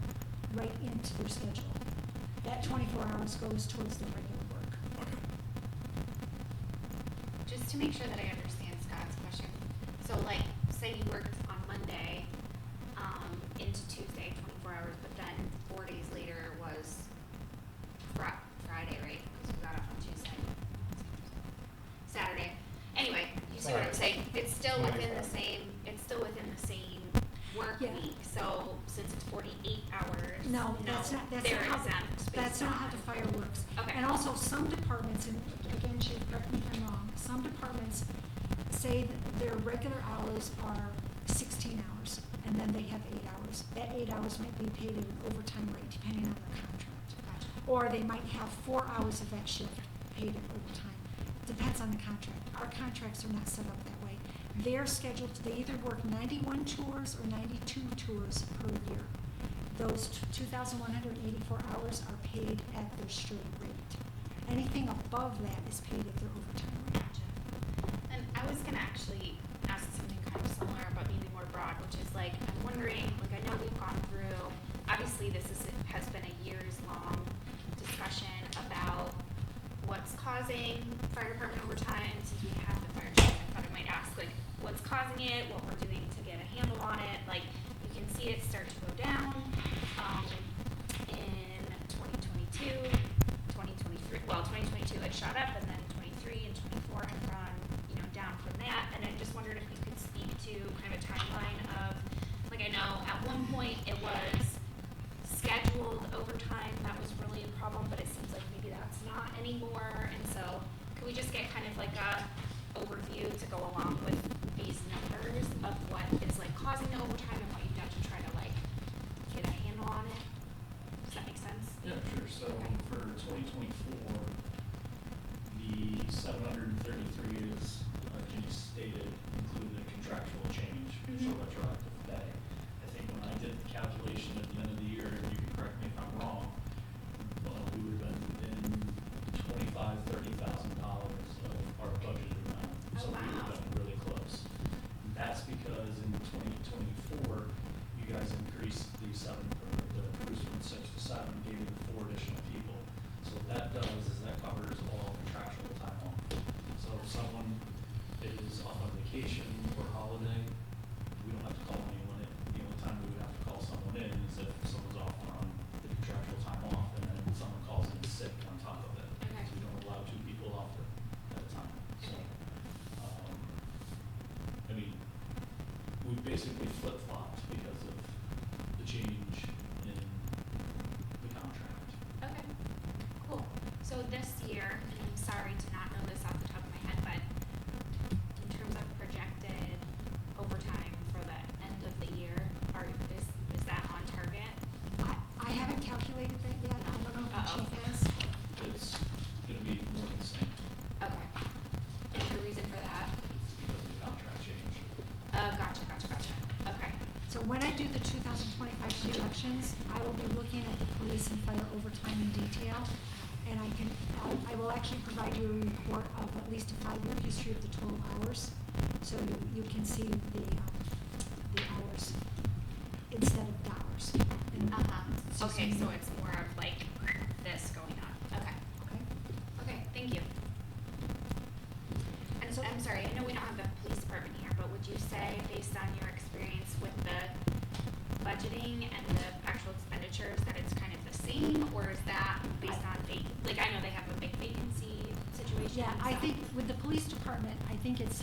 right into their schedule. That 24 hours goes towards their regular work. Okay. Just to make sure that I understand Scott's question. So like, say you worked on Monday, into Tuesday, 24 hours, but then 4 days later was Friday, right? Because we got off on Tuesday. Saturday. Anyway, you see what I'm saying? It's still within the same, work Yeah. week. So since it's 48 hours, No, that's not they're how, exempt that's based not on- how the fire works. Okay. And also, some departments, and again, Chief, correct me if I'm wrong, some departments say that their regular hours are 16 hours, and then they have 8 hours. That 8 hours might be paid at an overtime rate, depending on their contract. Or they might have 4 hours of that shift paid at overtime. Depends on the contract. Our contracts are not set up that way. They're scheduled, they either work 91 tours or 92 tours per year. Those 2,184 hours are paid at their straight rate. Anything above that is paid at their overtime rate. And I was gonna actually ask something kind of similar, but maybe more broad, which is like, I'm wondering, like, I know we've gone through, obviously has been a years-long discussion about what's causing fire department overtime. Since we have the fire chief, I thought I might ask, like, what's causing it, what we're doing to get a handle on it. Like, you can see it start to go down, in 2022, 2023, well, 2022 it shot up, and then 23 and 24 have gone, down from that. And I just wondered if you could speak to kind of a timeline of, like, I know at one point it was scheduled overtime, that was really a problem, but it seems like maybe that's not anymore. And so could we just get kind of like a overview to go along with these numbers of what is like causing the overtime and what you've done to try to like get a handle on it? Does that make sense? Yeah, sure. So for 2024, the 733 is, Jenny stated, included a contractual change, so retroactive pay. I think when I did the calculation at the end of the year, and you can correct me if I'm wrong, we would have been within $25,000-$30,000 of our budgeted amount. So we would have been really close. And that's because in 2024, you guys increased the crews from 6 to 7, gave it 4 additional people. So what that does is that covers all contractual time off. So if someone is on a vacation or holiday, we don't have to call anyone in. The only time we would have to call someone in is if someone's off on the contractual time off and then someone calls in sick on top of it. Okay. So we don't allow 2 people off at a time. So, I mean, we basically flip-flopped because of the change in the contract. Okay, cool. So this year, and I'm sorry to not know this off the top of my head, but in terms of projected overtime for the end of the year, is that on target? I haven't calculated that yet. I don't know if the chief has. It's gonna be more than the same Okay. And the reason for that? because of the contract change. Gotcha. Okay. So when I do the 2025 projections, I will be looking at the police and fire overtime in detail. And I will actually provide you a report of at least a 5-year history of the total hours. So you can see the hours instead of dollars. And it's just Okay, me. so it's more of like this going on. Okay. Okay, thank you. And so, I'm sorry, I know we don't have the police department here, but would you say, based on your experience with the budgeting and the actual expenditures, that it's kind of the same, or is that based on like, I know they have a big vacancy situation. Yeah, I so- think with the police department, I think it's,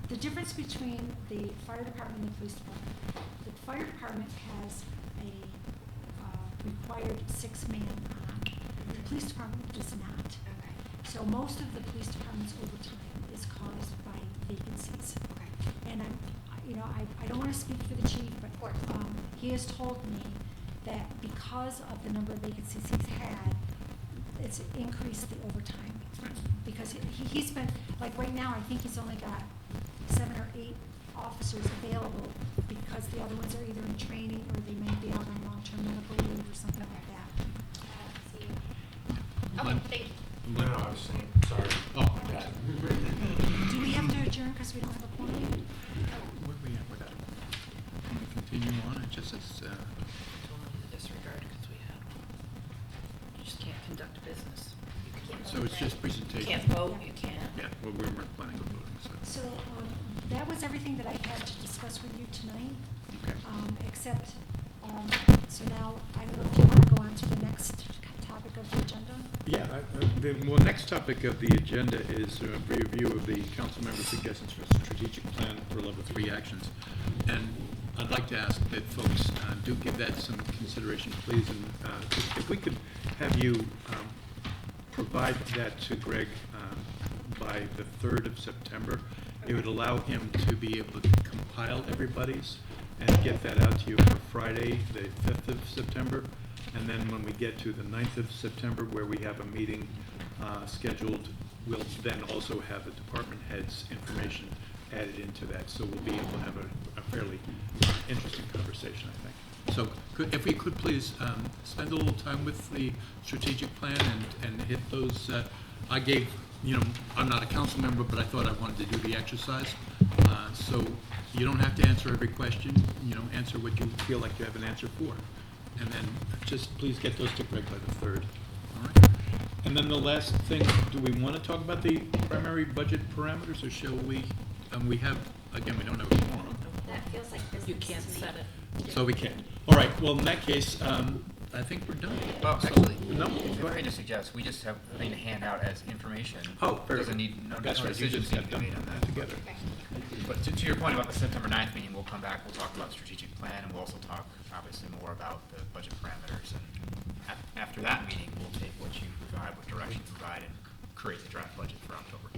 the difference between the fire department and the police department. The fire department has a required 6-man on. The police department does not. Okay. So most of the police department's overtime is caused by vacancies. Okay. And I don't want to speak for the chief, but Of course. he has told me that because of the number of vacancies he's had, it's increased the overtime. Because he's been, like right now, I think he's only got 7 or 8 officers available because the other ones are either in training or they may be out on long-term medical leave or something like that. See. Okay, Lynn? thank you. No, I was saying, sorry. Oh, Do we have to adjourn because we don't have a quorum? where we at with that? Can we continue on? It just says, Disregard because we have, you just can't conduct business. You can't so it's just You presentation. can't vote, you can't. Yeah, well, we weren't planning on voting, so. So that was everything that I had to discuss with you tonight, Okay. except, so now I don't know if you want to go on to the next topic of the agenda. Yeah, the next topic of the agenda is a review of the council member suggestions for strategic plan for level 3 actions. And I'd like to ask that folks do give that some consideration, please. And if we could have you provide that to Greg by the 3rd of September. It would allow him to be able to compile everybody's and get that out to you for Friday, the 5th of September. And then when we get to the 9th of September, where we have a meeting scheduled, we'll then also have the department heads' information added into that. So we'll be able to have a fairly interesting conversation, I think. So if we could please spend a little time with the strategic plan and hit those. I gave, I'm not a council member, but I thought I wanted to do the exercise. So you don't have to answer every question, answer what you feel like you have an answer for. And then just please get those to Greg by the 3rd. All right. And then the last thing, do we want to talk about the primary budget parameters, or shall we? We have, again, we don't have a forum. That feels like business You can't to me. set it. So we can. All right, well, in that case, I think we're done. Well, actually, No, if go I ahead. just suggest, we just have a thing to hand out as information. Oh, very Doesn't good. need, no That's right, you decisions just need got to be done made on that. together. Okay. But to your point about the September 9th meeting, we'll come back, we'll talk about strategic plan, and we'll also talk, obviously, more about the budget parameters. And after that meeting, we'll take what you provide, what direction you provide, and create the draft budget for October.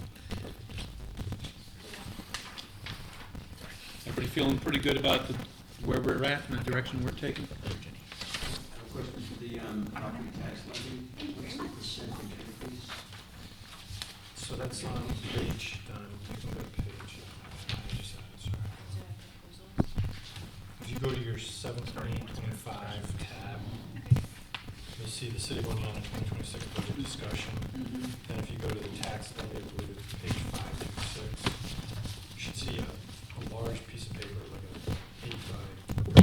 Everybody feeling pretty good about where we're at and the direction we're taking? Jenny. I have a question for the property tax levy. What's the percentage increase? So that's on page, you can go to page, I just had it, sorry. If you go to your 1725 tab, you'll see the City of Oneonta 2026 budget discussion. Then if you go to the tax levy, I believe it's page 5 through 6, you should see a large piece of paper, like a 8 by.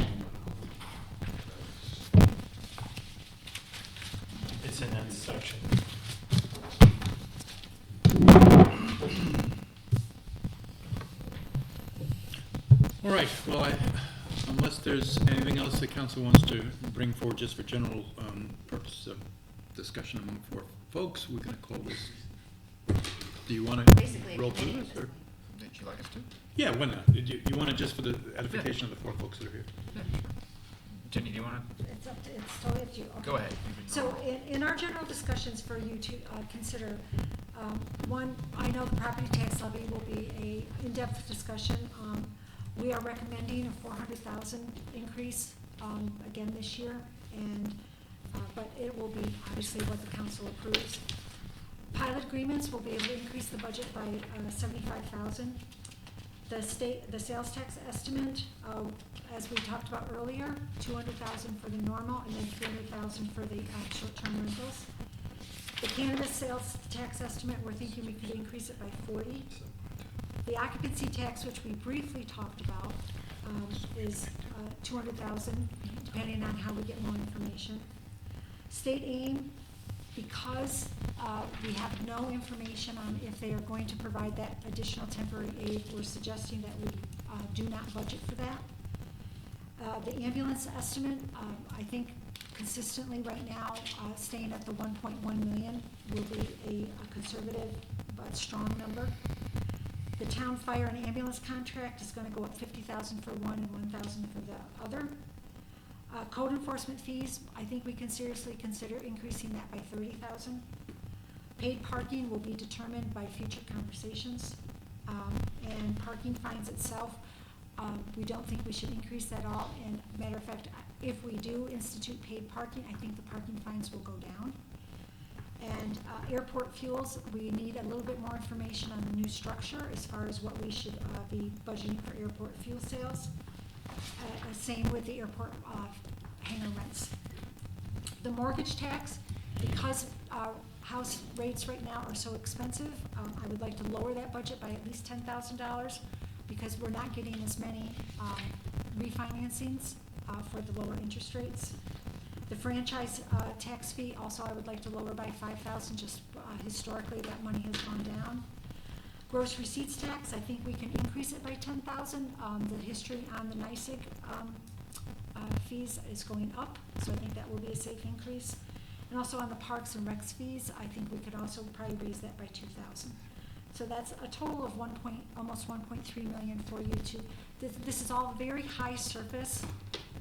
It's in that section. All right, well, unless there's anything else the council wants to bring forward just for general purpose of discussion among four folks, we're going to call this. Do you want to Basically, roll a through committee this? at Or? this Would you like us to? Yeah, why not? You want to just for the edification of the four folks that are here? Jenny, do you want It's totally up to you. to? Okay. Go ahead. So in our general discussions for you to consider, one, I know the property tax levy will be a in-depth discussion. We are recommending a 400,000 increase, again this year, and, but it will be obviously what the council approves. Pilot agreements will be able to increase the budget by 75,000. The sales tax estimate, as we talked about earlier, 200,000 for the normal and then 300,000 for the short-term rentals. The cannabis sales tax estimate, we're thinking we could increase it by 40. The occupancy tax, which we briefly talked about, is 200,000, depending on how we get more information. State aim, because we have no information on if they are going to provide that additional temporary aid, we're suggesting that we do not budget for that. The ambulance estimate, I think consistently right now, staying at the 1.1 million will be a conservative but strong number. The town fire and ambulance contract is gonna go up 50,000 for one and 1,000 for the other. Code enforcement fees, I think we can seriously consider increasing that by 30,000. Paid parking will be determined by future conversations. And parking fines itself, we don't think we should increase that at all. And matter of fact, if we do institute paid parking, I think the parking fines will go down. And airport fuels, we need a little bit more information on the new structure as far as what we should be budgeting for airport fuel sales. Same with the airport hangar rents. The mortgage tax, because house rates right now are so expensive, I would like to lower that budget by at least $10,000 because we're not getting as many refinancings for the lower interest rates. The franchise tax fee also I would like to lower by 5,000, just historically that money has gone down. Gross receipts tax, I think we can increase it by 10,000. The history on the NYSEG fees is going up, so I think that will be a safe increase. And also on the parks and recs fees, I think we could also probably raise that by 2,000. So that's a total of almost 1.3 million for you to, this is all very high surface,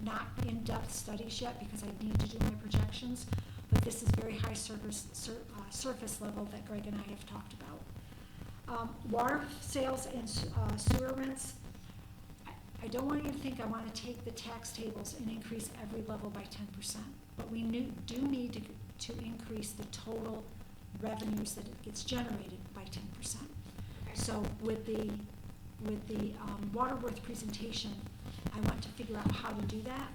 not in-depth studies yet because I need to do my projections, but this is very high surface level that Greg and I have talked about. Water sales and sewer rents, I don't want you to think I want to take the tax tables and increase every level by 10%. But we do need to increase the total revenues that it gets generated by 10%. So with the Waterworth presentation, I want to figure out how to do that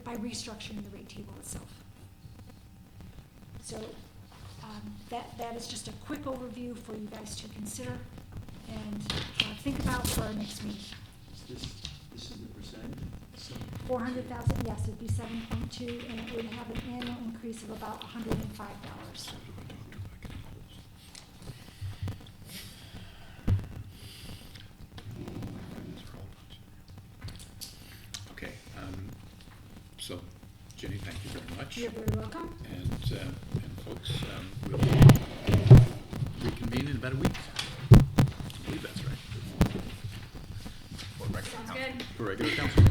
by restructuring the rate table itself. So that is just a quick overview for you guys to consider and think about for our next meeting. This is the percentage? 400,000, yes, it'd be 7.2, and it would have an annual increase of about $105. Okay, so Jenny, thank you very much. You're very welcome. And folks, we'll reconvene in about a week. I believe that's right. Sounds good. For regular council.